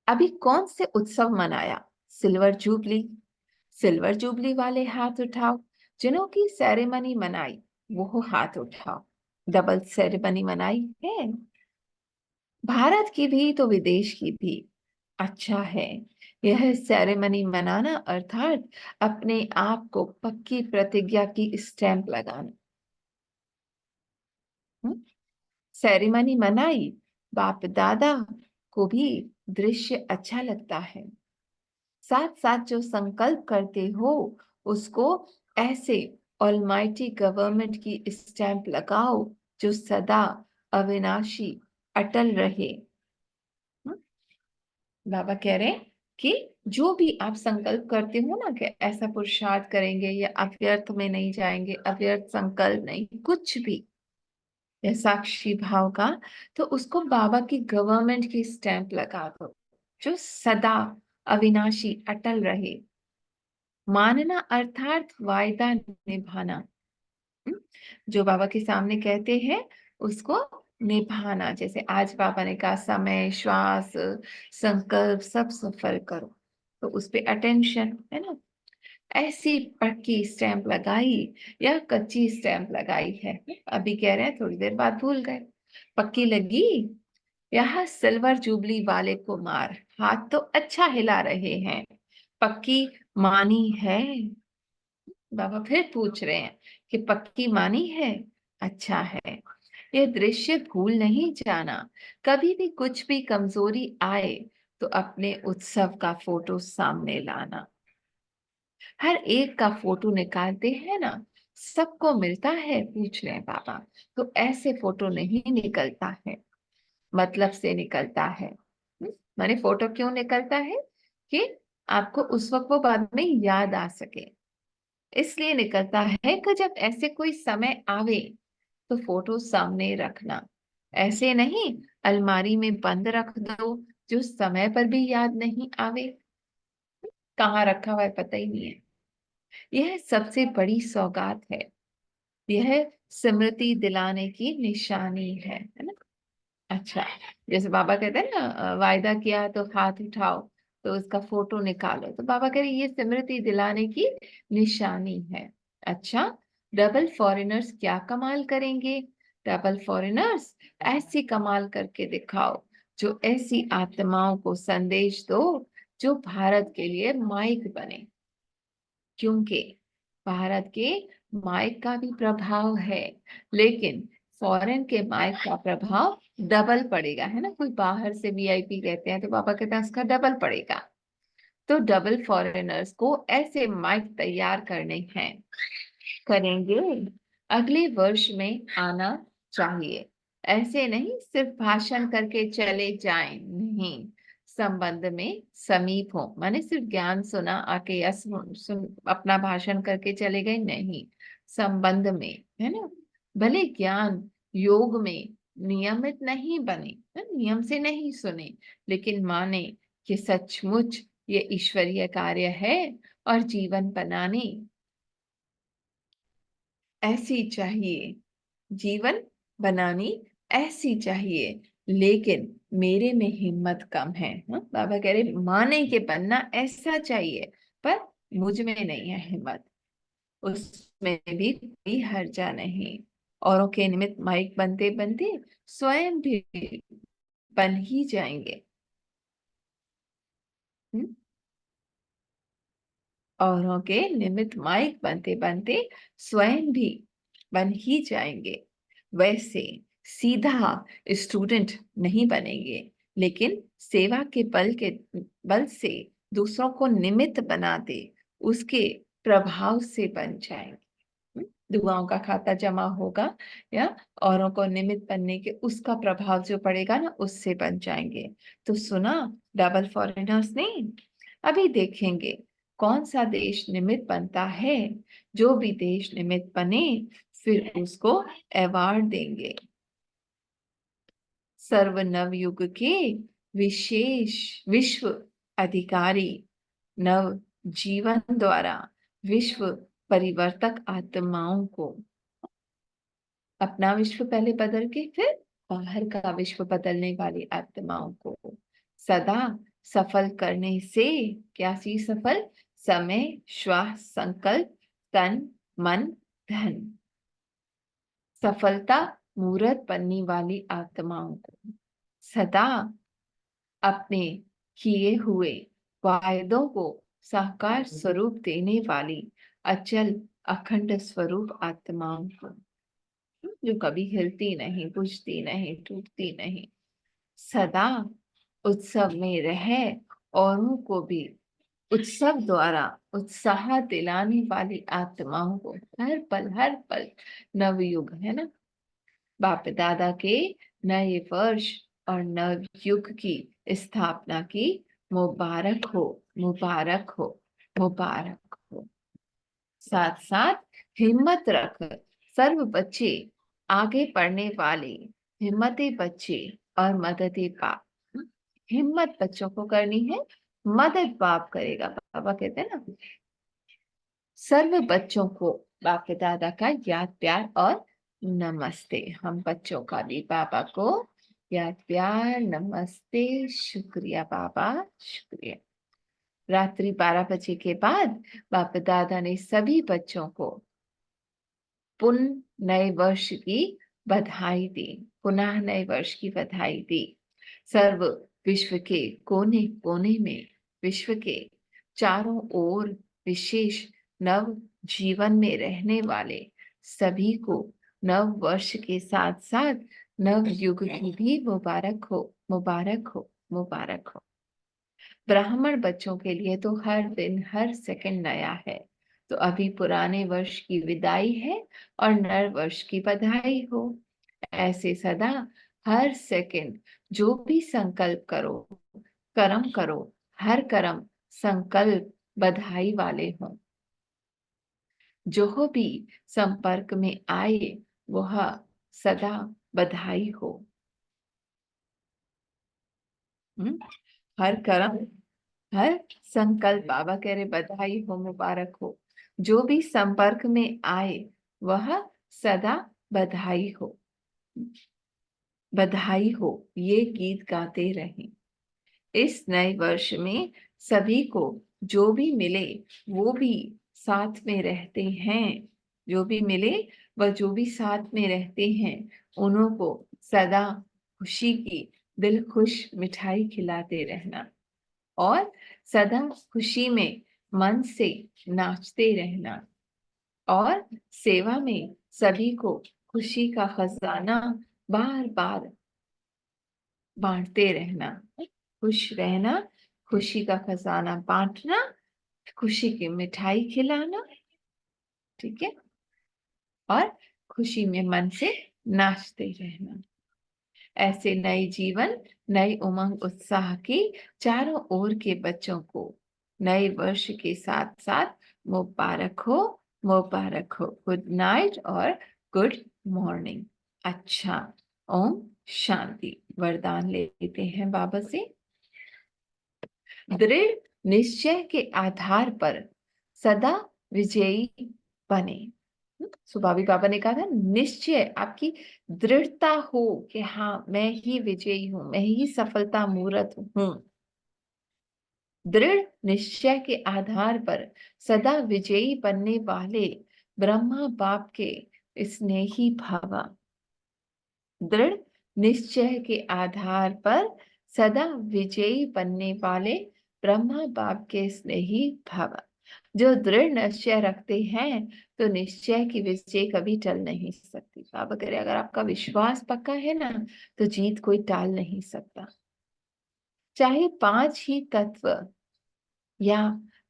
Speaker 1: अभी कौन से उत्सव मनाया? Silver jubilee. सिल्वर जुबली वाले हाथ उठाओ। जिन्हों की सेरेमनी मनाई, वो हाथ उठाओ। डबल सेरेमनी मनाई है, भारत की भी तो विदेश की भी। अच्छा है, यह सेरेमनी मनाना अर्थात अपने आप को पक्की प्रतिज्ञा की स्टैंप लगाना। हम्म? सेरेमनी मनाई, बाप दादा को भी दृश्य अच्छा लगता है। साथ साथ जो संकल्प करते हो उसको ऐसे ऑलमाइटी गवर्नमेंट की स्टैंप लगाओ, जो सदा अविनाशी अटल रहे। हम्म? बाबा कह रहे हैं कि जो भी आप संकल्प करते हो ना, कि ऐसा पुरुषार्थ करेंगे या अव्यर्थ में नहीं जाएंगे, अव्यर्थ संकल्प नहीं, कुछ भी या साक्षी भाव का, तो उसको बाबा की गवर्नमेंट की स्टैंप लगा दो, जो सदा अविनाशी अटल रहे। मानना अर्थात वायदा निभाना। हम्म? जो बाबा के सामने कहते हैं उसको निभाना। जैसे आज बाबा ने कहा समय, श्वास, संकल्प सब सफल करो, तो उस पे अटेंशन है ना। ऐसी पक्की स्टैंप लगाई या कच्ची स्टैंप लगाई है? अभी कह रहे हैं थोड़ी देर बाद भूल गए। पक्की लगी। यहाँ सिल्वर जुबली वाले कुमार हाथ तो अच्छा हिला रहे हैं, पक्की मानी है? बाबा फिर पूछ रहे हैं कि पक्की मानी है? अच्छा है। यह दृश्य भूल नहीं जाना। कभी भी कुछ भी कमजोरी आए तो अपने उत्सव का फोटो सामने लाना। हर एक का फोटो निकालते हैं ना, सबको मिलता है, पूछ रहे हैं बाबा। तो ऐसे फोटो नहीं निकलता है, मतलब से निकलता है। माने फोटो क्यों निकलता है? कि आपको उस वक्त वो बाद में याद आ सके, इसलिए निकलता है कि जब ऐसे कोई समय आवे तो फोटो सामने रखना। ऐसे नहीं अलमारी में बंद रख दो, जो समय पर भी याद नहीं आवे, कहाँ रखा हुआ है पता ही नहीं है। यह सबसे बड़ी सौगात है, यह स्मृति दिलाने की निशानी है ना। अच्छा, जैसे बाबा कहते हैं ना, वायदा किया तो हाथ उठाओ, तो उसका फोटो निकालो, तो बाबा कह रहे ये स्मृति दिलाने की निशानी है। अच्छा, डबल फॉरेनर्स क्या कमाल करेंगे? डबल फॉरेनर्स ऐसी कमाल करके दिखाओ, जो ऐसी आत्माओं को संदेश दो जो भारत के लिए माइक बने। क्योंकि भारत के माइक का भी प्रभाव है, लेकिन फॉरेन के माइक का प्रभाव डबल पड़ेगा, है ना। कोई बाहर से वीआईपी कहते हैं तो पापा कहते हैं उसका डबल पड़ेगा। तो डबल फॉरेनर्स को ऐसे माइक तैयार करने हैं, करेंगे, अगले वर्ष में आना चाहिए। ऐसे नहीं सिर्फ भाषण करके चले जाएं, नहीं, संबंध में समीप हो। माने सिर्फ ज्ञान सुना आके या अपना भाषण करके चले गए, नहीं, संबंध में, है ना। भले ज्ञान योग में नियमित नहीं बने, नियम से नहीं सुने, लेकिन माने कि सचमुच ये ईश्वरीय कार्य है और जीवन बनाने ऐसी चाहिए, जीवन बनानी ऐसी चाहिए। लेकिन मेरे में हिम्मत कम है, हाँ? बाबा कह रहे माने के बनना ऐसा चाहिए, पर मुझ में नहीं है हिम्मत। उसमें भी कोई हर्जा नहीं। औरों के निमित्त माइक बनते बनते स्वयं भी बन ही जाएंगे। हम्म? औरों के निमित्त माइक बनते बनते स्वयं भी बन ही जाएंगे। वैसे सीधा स्टूडेंट नहीं बनेंगे, लेकिन सेवा के बल से दूसरों को निमित्त बनाते उसके प्रभाव से बन जाएंगे। दुआओं का खाता जमा होगा, या औरों को निमित्त बनने के उसका प्रभाव जो पड़ेगा ना, उससे बन जाएंगे। तो सुना डबल फॉरेनर्स ने। अभी देखेंगे कौन सा देश निमित्त बनता है। जो भी देश निमित्त बने फिर उसको अवार्ड देंगे। सर्व नव युग के विशेष विश्व अधिकारी, नव जीवन द्वारा विश्व परिवर्तक आत्माओं को, अपना विश्व पहले बदल के फिर बाहर का विश्व बदलने वाली आत्माओं को सदा सफल करने से, क्या चीज सफल? समय, श्वास, संकल्प, तन, मन, धन, सफलता मूर्त बनने वाली आत्माओं को सदा अपने किए हुए वायदों को साकार स्वरूप देने वाली अचल अखंड स्वरूप आत्माओं को, जो कभी हिलती नहीं, बुझती नहीं, टूटती नहीं, सदा उत्सव में रहे, औरों को भी उत्सव द्वारा उत्साह दिलाने वाली आत्माओं को हर पल नवयुग, है ना, बाप दादा के नए वर्ष और नव युग की स्थापना की मुबारक हो, मुबारक हो, मुबारक हो। साथ साथ हिम्मत रख सर्व बच्चे, आगे पढ़ने वाले हिम्मती बच्चे और मददी बाप। हिम्मत बच्चों को करनी है, मदद बाप करेगा। बाबा कहते हैं ना, सर्व बच्चों को बाप दादा का याद प्यार और नमस्ते। हम बच्चों का भी बाबा को याद प्यार नमस्ते, शुक्रिया बाबा, शुक्रिया। रात्रि 12 बजे के बाद बाप दादा ने सभी बच्चों को पुनः नए वर्ष की बधाई दी, पुनः नए वर्ष की बधाई दी। सर्व विश्व के कोने कोने में, विश्व के चारों ओर विशेष नव जीवन में रहने वाले सभी को नव वर्ष के साथ साथ नव युग की भी मुबारक हो, मुबारक हो, मुबारक हो। ब्राह्मण बच्चों के लिए तो हर दिन हर सेकंड नया है। तो अभी पुराने वर्ष की विदाई है और नए वर्ष की बधाई हो। ऐसे सदा हर सेकंड जो भी संकल्प करो, कर्म करो, हर कर्म संकल्प बधाई वाले हों। जो भी संपर्क में आए वह सदा बधाई हो। हम्म? हर कर्म, हर संकल्प, बाबा कह रहे बधाई हो, मुबारक हो। जो भी संपर्क में आए वह सदा बधाई हो, बधाई हो, ये गीत गाते रहें। इस नए वर्ष में सभी को जो भी मिले वो भी साथ में रहते हैं, जो भी मिले वह जो भी साथ में रहते हैं उन्हों को सदा खुशी की दिल खुश मिठाई खिलाते रहना और सदा खुशी में मन से नाचते रहना और सेवा में सभी को खुशी का खजाना बार बार बांटते रहना। खुश रहना, खुशी का खजाना बांटना, खुशी की मिठाई खिलाना, ठीक है, और खुशी में मन से नाचते रहना। ऐसे नए जीवन, नए उमंग उत्साह की चारों ओर के बच्चों को नए वर्ष के साथ साथ मुबारक हो, मुबारक हो। गुड नाइट और गुड मॉर्निंग। अच्छा, ओम शांति। वरदान लेते हैं बाबा से। दृढ़ निश्चय के आधार पर सदा विजयी बने। सुभावी बाबा ने कहा था निश्चय, आपकी दृढ़ता हो कि हाँ मैं ही विजयी हूं, मैं ही सफलता मूर्त हूं। दृढ़ निश्चय के आधार पर सदा विजयी बनने वाले ब्रह्मा बाप के स्नेही भव। दृढ़ निश्चय के आधार पर सदा विजयी बनने वाले ब्रह्मा बाप के स्नेही भव। जो दृढ़ निश्चय रखते हैं तो निश्चय की विजय कभी टल नहीं सकती। बाबा कह रहे अगर आपका विश्वास पक्का है ना तो जीत कोई टाल नहीं सकता। चाहे पांच ही तत्व या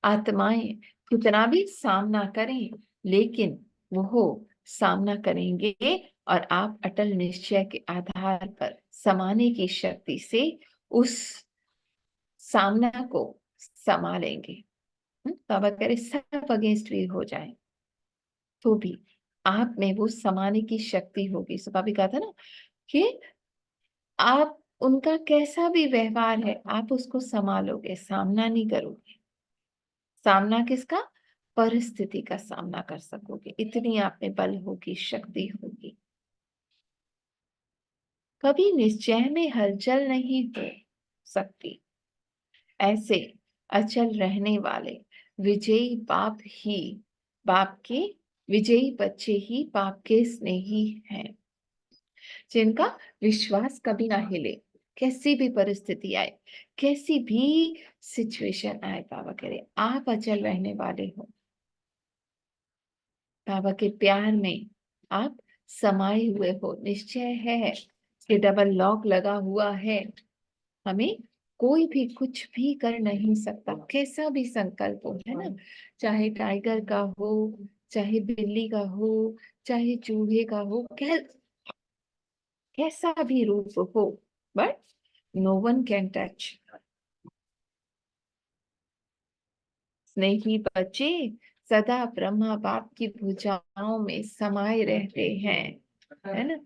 Speaker 1: आत्माएं कितना भी सामना करें लेकिन वो सामना करेंगे और आप अटल निश्चय के आधार पर समाने की शक्ति से उस सामना को संभालेंगे। बाबा कह रहे सब अगेंस्ट भी हो जाए तो भी आप में वो समाने की शक्ति होगी। सुबह भी कहा था ना कि आप उनका कैसा भी व्यवहार है आप उसको संभालोगे, सामना नहीं करोगे। सामना किसका? परिस्थिति का सामना कर सकोगे, इतनी आप में बल होगी, शक्ति होगी। कभी निश्चय में हलचल नहीं हो सकती। ऐसे अचल रहने वाले विजयी बाप ही बाप के विजयी बच्चे ही बाप के स्नेही हैं, जिनका विश्वास कभी ना हिले। कैसी भी परिस्थिति आए, कैसी भी सिचुएशन आए, बाबा कह रहे आप अचल रहने वाले हो। बाबा के प्यार में आप समाये हुए हो। निश्चय है कि डबल लॉक लगा हुआ है, हमें कोई भी कुछ भी कर नहीं सकता। कैसा भी संकल्प हो, है ना, चाहे टाइगर का हो, चाहे बिल्ली का हो, चाहे चूहे का हो, कैसा भी रूप हो, but no one can touch. स्नेही बच्चे सदा ब्रह्मा बाप की भुजाओं में समाये रहते हैं, है ना।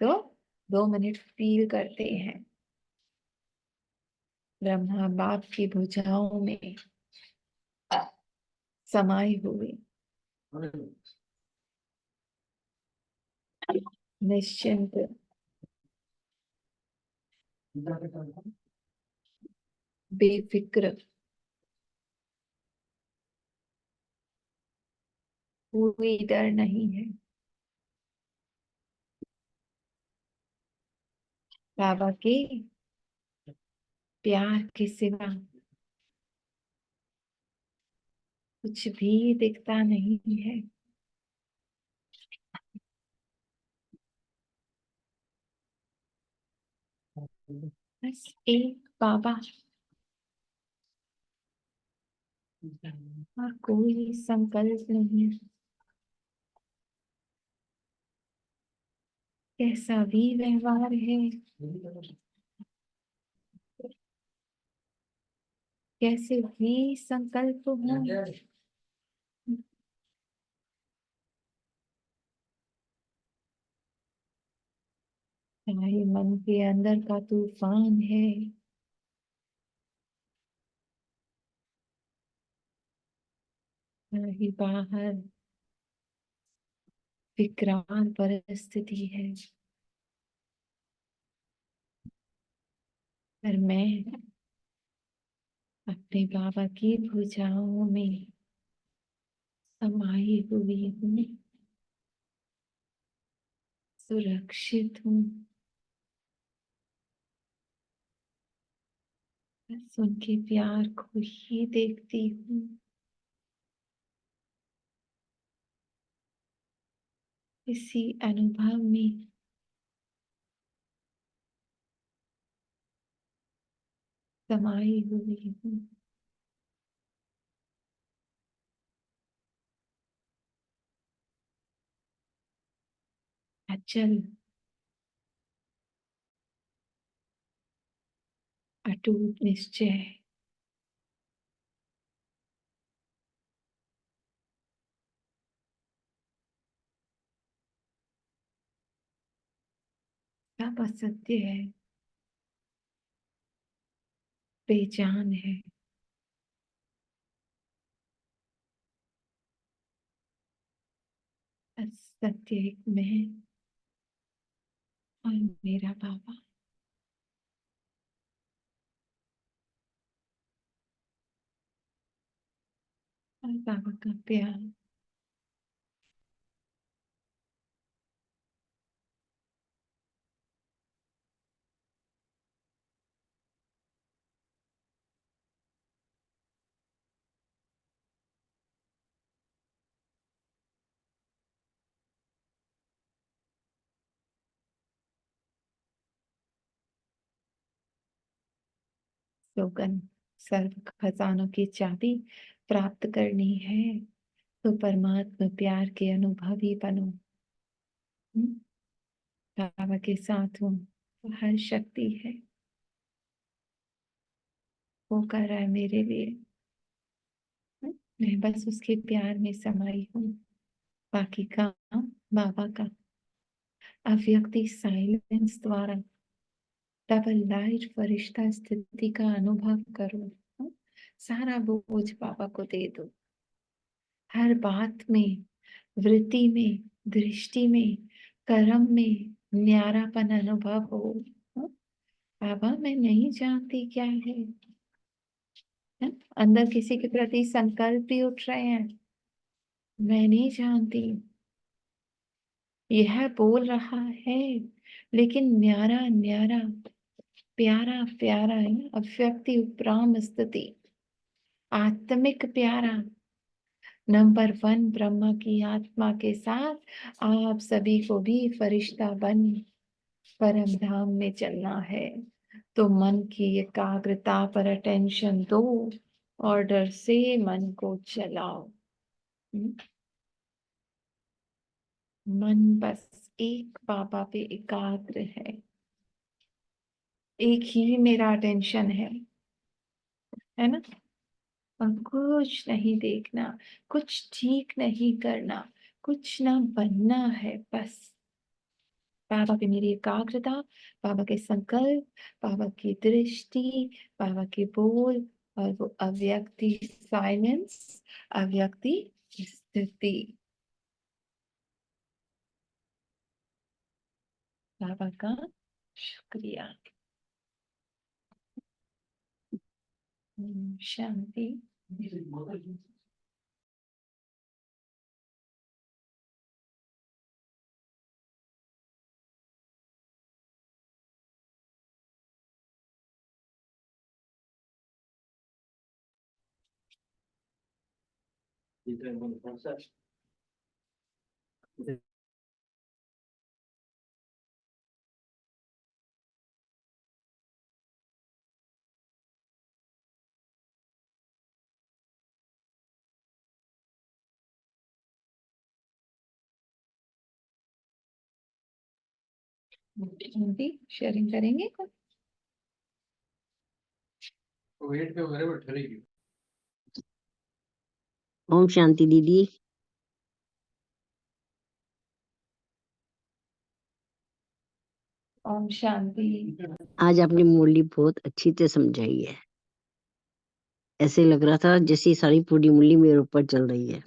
Speaker 1: तो 2 मिनट फील करते हैं ब्रह्मा बाप की भुजाओं में समाये हुए, निश्चिंत, बेफिक्र, कोई डर नहीं है। बाबा के प्यार के सिवा कुछ भी दिखता नहीं है। बस एक बाबा, और कोई संकल्प नहीं, कैसा भी व्यवहार है, कैसे भी संकल्प हो, चाहे मन के अंदर का तूफान है, चाहे बाहर विकराल परिस्थिति है, पर मैं अपने बाबा की भुजाओं में समाई हुई हूँ, सुरक्षित हूँ। बस उनके प्यार को ही देखती हूँ, इसी अनुभव में समाई हुई हूँ। अचल, अटूट निश्चय, सब असत्य है, बेजान है, सत्य एक मैं और मेरा बाबा। और बाबा का प्यार। स्लोगन, सर्व खजानों की चाबी प्राप्त करनी है तो परमात्मा प्यार के अनुभवी बनो। हम्म, बाबा के साथ हूँ तो हर शक्ति है, वो कर रहा है मेरे लिए। मैं बस उसके प्यार में समाई हूँ, बाकी काम बाबा का। अव्यक्ति साइलेंस द्वारा डबल लाइट फरिश्ता स्थिति का अनुभव करो। सारा बोझ बाबा को दे दो, हर बात में, वृत्ति में, दृष्टि में, कर्म में न्यारापन अनुभव हो। बाबा मैं नहीं जानती क्या है? अंदर किसी के प्रति संकल्प भी उठ रहे हैं, मैं नहीं जानती, यह बोल रहा है, लेकिन न्यारा न्यारा, प्यारा प्यारा है ना, अव्यक्ति उपराम स्थिति, आत्मिक प्यारा, नंबर वन ब्रह्मा की आत्मा के साथ आप सभी को भी फरिश्ता बन परम धाम में चलना है। तो मन की एकाग्रता पर अटेंशन दो, ऑर्डर से मन को चलाओ। हम्म, मन बस एक बाबा पे एकाग्र है, एक ही मेरा अटेंशन है ना। और कुछ नहीं देखना, कुछ ठीक नहीं करना, कुछ ना बनना है, बस बाबा पे मेरी एकाग्रता, बाबा के संकल्प, बाबा की दृष्टि, बाबा के बोल, और वो अव्यक्ति साइलेंस, अव्यक्ति स्थिति। बाबा का शुक्रिया। शांति। जी शेयरिंग करेंगे।
Speaker 2: ओम शांति दीदी।
Speaker 1: ओम शांति।
Speaker 2: आज आपने मुरली बहुत अच्छी से समझाई है। ऐसे लग रहा था जैसे सारी पूरी मुरली मेरे ऊपर चल रही है।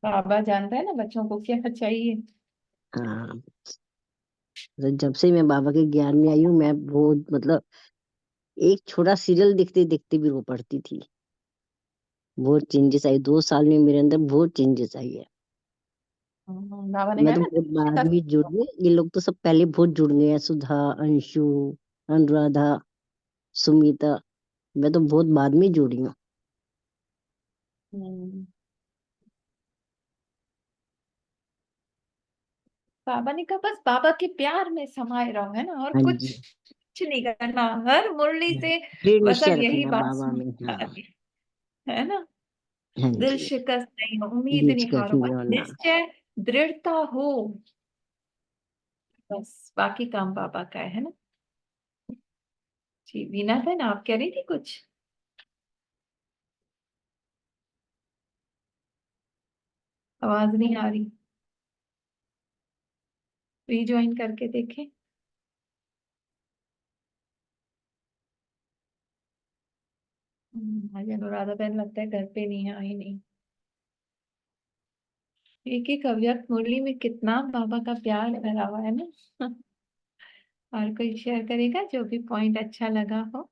Speaker 1: बाबा जानता है ना बच्चों को क्या चाहिए।
Speaker 2: हाँ, तो जब से मैं बाबा के ज्ञान में आई हूँ, मैं बहुत मतलब एक छोटा सीरियल देखते देखते भी रो पड़ती थी। बहुत चेंजेस आई 2 साल में, मेरे अंदर बहुत चेंजेस आई है।
Speaker 1: बाबा ने
Speaker 2: मैं
Speaker 1: कहा
Speaker 2: तो
Speaker 1: ना
Speaker 2: बहुत
Speaker 1: दृष्टि
Speaker 2: बाद
Speaker 1: का।
Speaker 2: में जुड़ गई, ये लोग तो सब पहले बहुत जुड़ गए हैं, सुधा, अंशु, अनुराधा, सुमिता। मैं तो बहुत बाद में जुड़ी हूँ।
Speaker 1: हम्म, बाबा ने कहा बस बाबा के प्यार में समाये रहो, है ना, और
Speaker 2: हाँ
Speaker 1: कुछ
Speaker 2: जी।
Speaker 1: कुछ नहीं करना, हर मुरली से
Speaker 2: दृढ़
Speaker 1: बस
Speaker 2: निश्चय
Speaker 1: अब यही
Speaker 2: रखना
Speaker 1: बात
Speaker 2: बाबा में।
Speaker 1: सुनता
Speaker 2: हाँ।
Speaker 1: है ना।
Speaker 2: हाँ
Speaker 1: दिल
Speaker 2: जी।
Speaker 1: शिकस्त नहीं हो, उम्मीद
Speaker 2: बीच
Speaker 1: नहीं
Speaker 2: कट
Speaker 1: हारो,
Speaker 2: नहीं
Speaker 1: बस
Speaker 2: होना।
Speaker 1: निश्चय दृढ़ता हो, बस बाकी काम बाबा का है ना। जी वीना बहन आप कह रही थी कुछ। आवाज नहीं आ रही, रीज्वाइन करके देखें। आज अनुराधा बहन लगता है घर पे नहीं है, आई नहीं। एक एक अव्यक्त मुरली में कितना बाबा का प्यार भरा हुआ है ना। और कोई शेयर करेगा जो भी पॉइंट अच्छा लगा हो।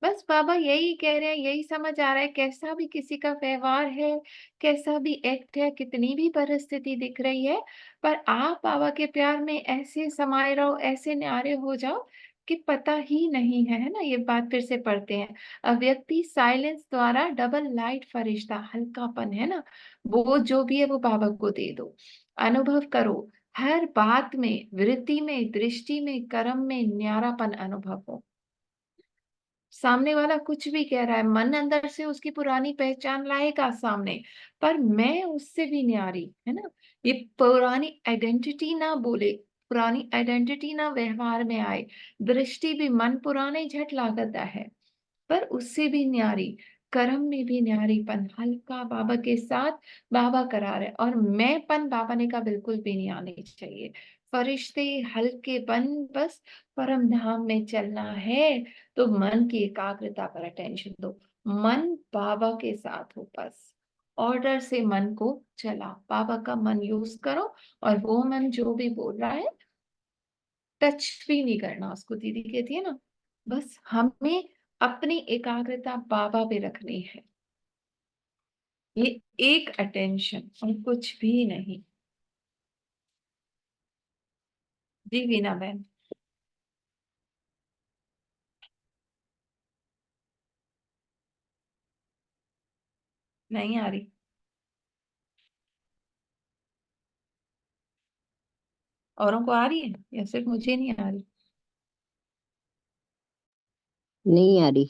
Speaker 1: बस बाबा यही कह रहे हैं, यही समझ आ रहा है, कैसा भी किसी का व्यवहार है, कैसा भी एक्ट है, कितनी भी परिस्थिति दिख रही है, पर आप बाबा के प्यार में ऐसे समाये रहो, ऐसे न्यारे हो जाओ कि पता ही नहीं है ना। ये बात फिर से पढ़ते हैं, अव्यक्ति साइलेंस द्वारा डबल लाइट फरिश्ता, हल्कापन है ना, वो जो भी है वो बाबा को दे दो, अनुभव करो, हर बात में, वृत्ति में, दृष्टि में, कर्म में न्यारापन अनुभव हो। सामने वाला कुछ भी कह रहा है, मन अंदर से उसकी पुरानी पहचान लाएगा सामने, पर मैं उससे भी न्यारी, है ना। ये पुरानी आइडेंटिटी ना बोले, पुरानी आइडेंटिटी ना व्यवहार में आए, दृष्टि भी मन पुराने झट लागता है, पर उससे भी न्यारी, कर्म में भी न्यारीपन, हल्का बाबा के साथ बाबा करा रहे, और मैंपन बाबा ने कहा बिल्कुल भी नहीं आनी चाहिए। फरिश्ते हल्के बन, बस परम धाम में चलना है, तो मन की एकाग्रता पर अटेंशन दो, मन बाबा के साथ हो, बस ऑर्डर से मन को चला, बाबा का मन यूज करो, और वो मन जो भी बोल रहा है टच भी नहीं करना उसको, दीदी कहती है ना, बस हमें अपनी एकाग्रता बाबा पे रखनी है, ये एक अटेंशन और कुछ भी नहीं। जी वीना बहन। नहीं आ रही, औरों को आ रही है या सिर्फ मुझे नहीं आ रही।
Speaker 2: नहीं आ रही।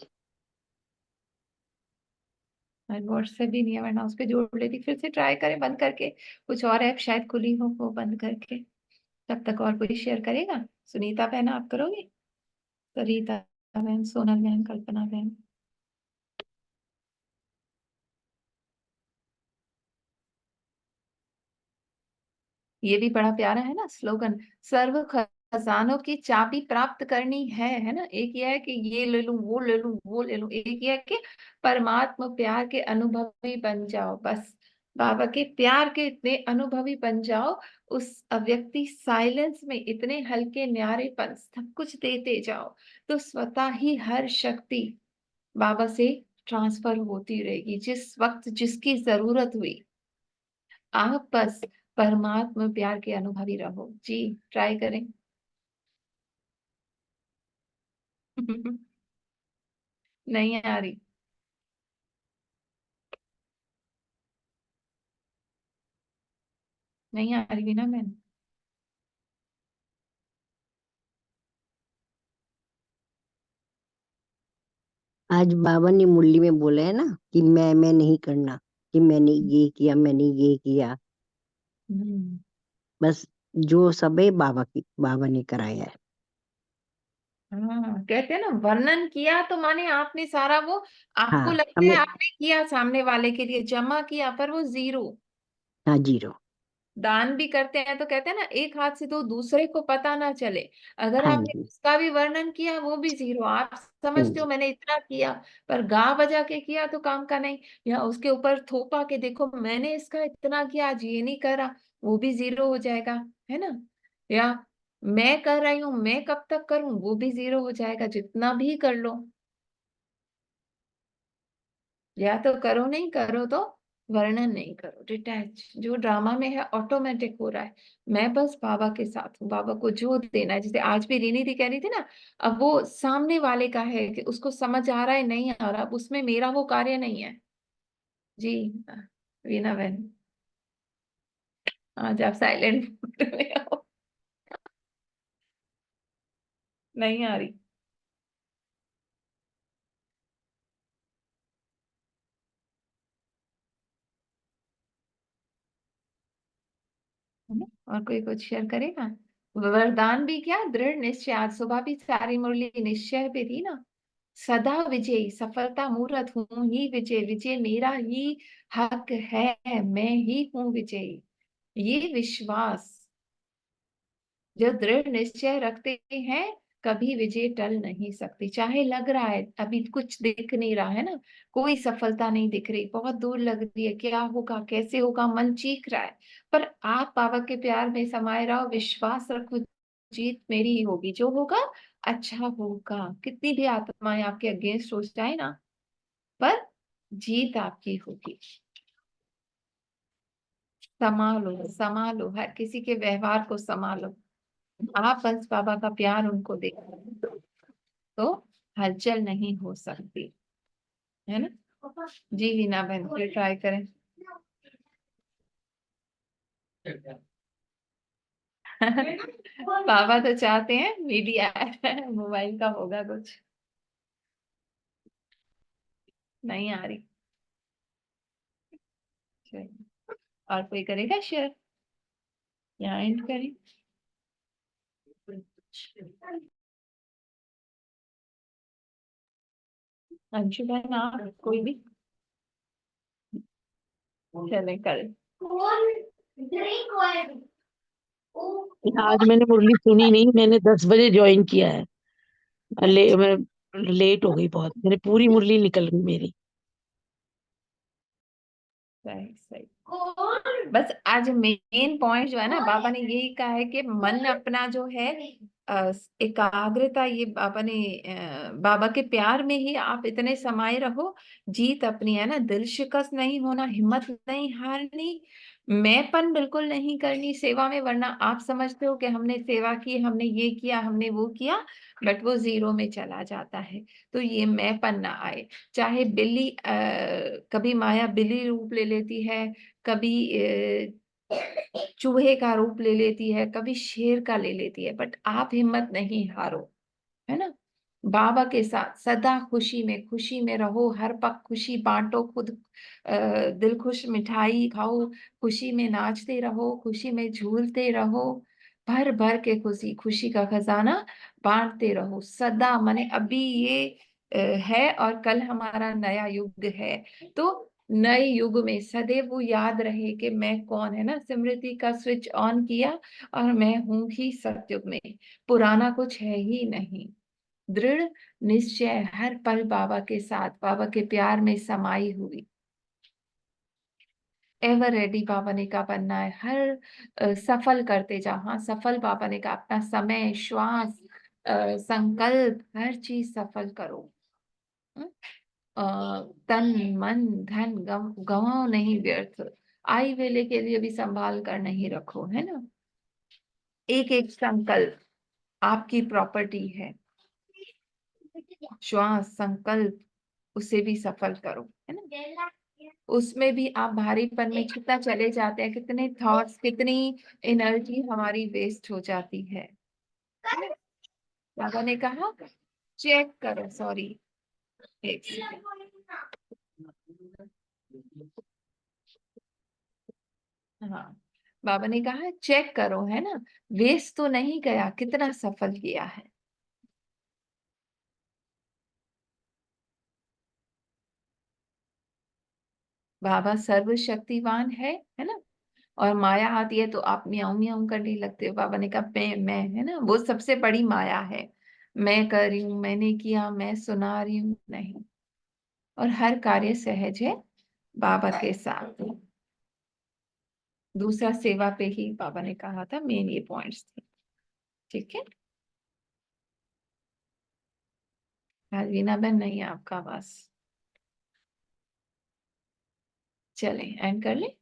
Speaker 1: व्हाट्सएप भी नहीं है, वरना उस पर जोड़ लेती, फिर से ट्राई करें बंद करके, कुछ और ऐप शायद खुली हो वो बंद करके। तब तक और कोई शेयर करेगा। सुनीता बहन आप करोगे, सरिता बहन, सोनल बहन, कल्पना बहन। ये भी बड़ा प्यारा है ना स्लोगन, सर्व खजानों की चाबी प्राप्त करनी है ना। एक ये है कि ये ले लूं, वो ले लूं, वो ले लूं, एक ये है कि परमात्मा प्यार के अनुभवी बन जाओ, बस बाबा के प्यार के इतने अनुभवी बन जाओ, उस अव्यक्ति साइलेंस में इतने हल्के न्यारेपन, सब कुछ देते जाओ, तो स्वतः ही हर शक्ति बाबा से ट्रांसफर होती रहेगी, जिस वक्त जिसकी जरूरत हुई, आप बस परमात्मा प्यार के अनुभवी रहो जी। ट्राई करें। नहीं आ रही, नहीं आ रही ना मैम।
Speaker 2: आज बाबा ने मुरली में बोला है ना कि मैं नहीं करना, कि मैंने ये किया, मैंने ये किया।
Speaker 1: हम्म।
Speaker 2: बस जो सब है बाबा ने कराया है।
Speaker 1: हाँ, कहते हैं ना, वर्णन किया तो माने आपने सारा वो, आपको
Speaker 2: हाँ
Speaker 1: लगता है
Speaker 2: हमने।
Speaker 1: आपने किया, सामने वाले के लिए जमा किया, पर वो जीरो।
Speaker 2: हाँ, जीरो।
Speaker 1: दान भी करते हैं तो कहते हैं ना, एक हाथ से दो, दूसरे को पता ना चले। अगर
Speaker 2: हाँ
Speaker 1: आपने
Speaker 2: जी।
Speaker 1: उसका भी वर्णन किया, वो भी जीरो। आप
Speaker 2: हाँ
Speaker 1: समझते हो
Speaker 2: जी।
Speaker 1: मैंने इतना किया, पर गा बजा के किया तो काम का नहीं। या उसके ऊपर थोपा के देखो मैंने इसका इतना किया, आज ये नहीं करा, वो भी जीरो हो जाएगा, है ना। या मैं कर रही हूं, मैं कब तक करूं, वो भी जीरो हो जाएगा, जितना भी कर लो। या तो करो, नहीं करो तो वर्णन नहीं करो, डिटैच। जो ड्रामा में है ऑटोमेटिक हो रहा है। मैं बस बाबा के साथ हूँ, बाबा को जो देना है। जैसे आज भी रीनी दी कह रही थी ना, अब वो सामने वाले का है कि उसको समझ आ रहा है नहीं आ रहा, अब उसमें मेरा वो कार्य नहीं है। जी। वीना बहन, आज आप साइलेंट मोड में हो। नहीं आ रही है ना। और कोई कुछ शेयर करेगा। वरदान भी क्या, दृढ़ निश्चय। आज सुबह भी सारी मुरली निश्चय पे थी ना। सदा विजयी, सफलता मूरत हूं ही विजय, विजय मेरा ही हक है, मैं ही हूं विजयी। ये विश्वास, जो दृढ़ निश्चय रखते हैं, कभी विजय टल नहीं सकती। चाहे लग रहा है अभी कुछ दिख नहीं रहा है ना, कोई सफलता नहीं दिख रही, बहुत दूर लग रही है, क्या होगा कैसे होगा, मन चीख रहा है, पर आप बाबा के प्यार में समाये रहो, विश्वास रखो, जीत मेरी ही होगी, जो होगा अच्छा होगा। कितनी भी आत्माएं आपके अगेंस्ट हो जाए ना, पर जीत आपकी होगी। संभालो संभालो, हर किसी के व्यवहार को संभालो। आप बस बाबा का प्यार उनको देखो, तो हलचल नहीं हो सकती, है ना। जी वीना बहन, फिर ट्राई करें। बाबा तो चाहते हैं मीडिया मोबाइल का होगा कुछ। नहीं आ रही। चलिए, और कोई करेगा शेयर या एंड करें। अंशु बहन, आप कोई भी, चले कर।
Speaker 3: आज मैंने मुरली सुनी नहीं, मैंने 10 बजे ज्वाइन किया है। मैं लेट हो गई बहुत, मैंने पूरी मुरली निकल गई मेरी।
Speaker 1: सही सही। बस आज मेन पॉइंट जो है ना, बाबा ने यही कहा है कि मन अपना जो है, एकाग्रता, ये बाबा ने बाबा के प्यार में ही आप इतने समाये रहो। जीत अपनी है ना, दिल शिकस्त नहीं होना, हिम्मत नहीं हारनी, मैंपन बिल्कुल नहीं करनी सेवा में। वरना आप समझते हो कि हमने सेवा की, हमने ये किया, हमने वो किया, बट वो जीरो में चला जाता है। तो ये मैंपन ना आए। चाहे बिल्ली, कभी माया बिल्ली रूप ले लेती है, कभी चूहे का रूप ले लेती है, कभी शेर का ले लेती है, बट आप हिम्मत नहीं हारो, है ना। बाबा के साथ सदा खुशी में रहो, हर पल खुशी बांटो, खुद दिल खुश मिठाई खाओ, खुशी में नाचते रहो, खुशी में झूलते रहो, भर भर के खुशी खुशी का खजाना बांटते रहो सदा। माने अभी ये है, और कल हमारा नया युग है। तो नए युग में सदैव वो याद रहे कि मैं कौन, है ना। स्मृति का स्विच ऑन किया, और मैं हूं ही सतयुग में, पुराना कुछ है ही नहीं। दृढ़ निश्चय, हर पल बाबा के साथ, बाबा के प्यार में समाई हुई, एवर रेडी बाबा ने कहा बनना है। हर सफल करते जाओ। हाँ, सफल बाबा ने कहा अपना समय, श्वास, संकल्प, हर चीज सफल करो। हम्म? तन मन धन गवाओ नहीं व्यर्थ। आई वेले के लिए भी संभाल कर नहीं रखो, है ना। एक एक संकल्प आपकी प्रॉपर्टी है। श्वास, संकल्प, उसे भी सफल करो, है ना। उसमें भी आप भारीपन में कितना चले जाते हैं, कितने थॉट्स, कितनी एनर्जी हमारी वेस्ट हो जाती है। बाबा ने कहा चेक करो, सॉरी, एक सेकंड। हाँ, बाबा ने कहा चेक करो, है ना, वेस्ट तो नहीं गया, कितना सफल किया है। बाबा सर्वशक्तिवान है ना, और माया आती है तो आप म्याऊं म्याऊं करने लगते हो। बाबा ने कहा मैं, है ना, वो सबसे बड़ी माया है। मैं कर रही हूं, मैंने किया, मैं सुना रही हूं, नहीं। और हर कार्य सहज है बाबा के साथ। दूसरा सेवा पे ही बाबा ने कहा था, मेन ये पॉइंट्स थे। ठीक है, अलवीना बहन नहीं है आपका, बस चले एंड कर ले।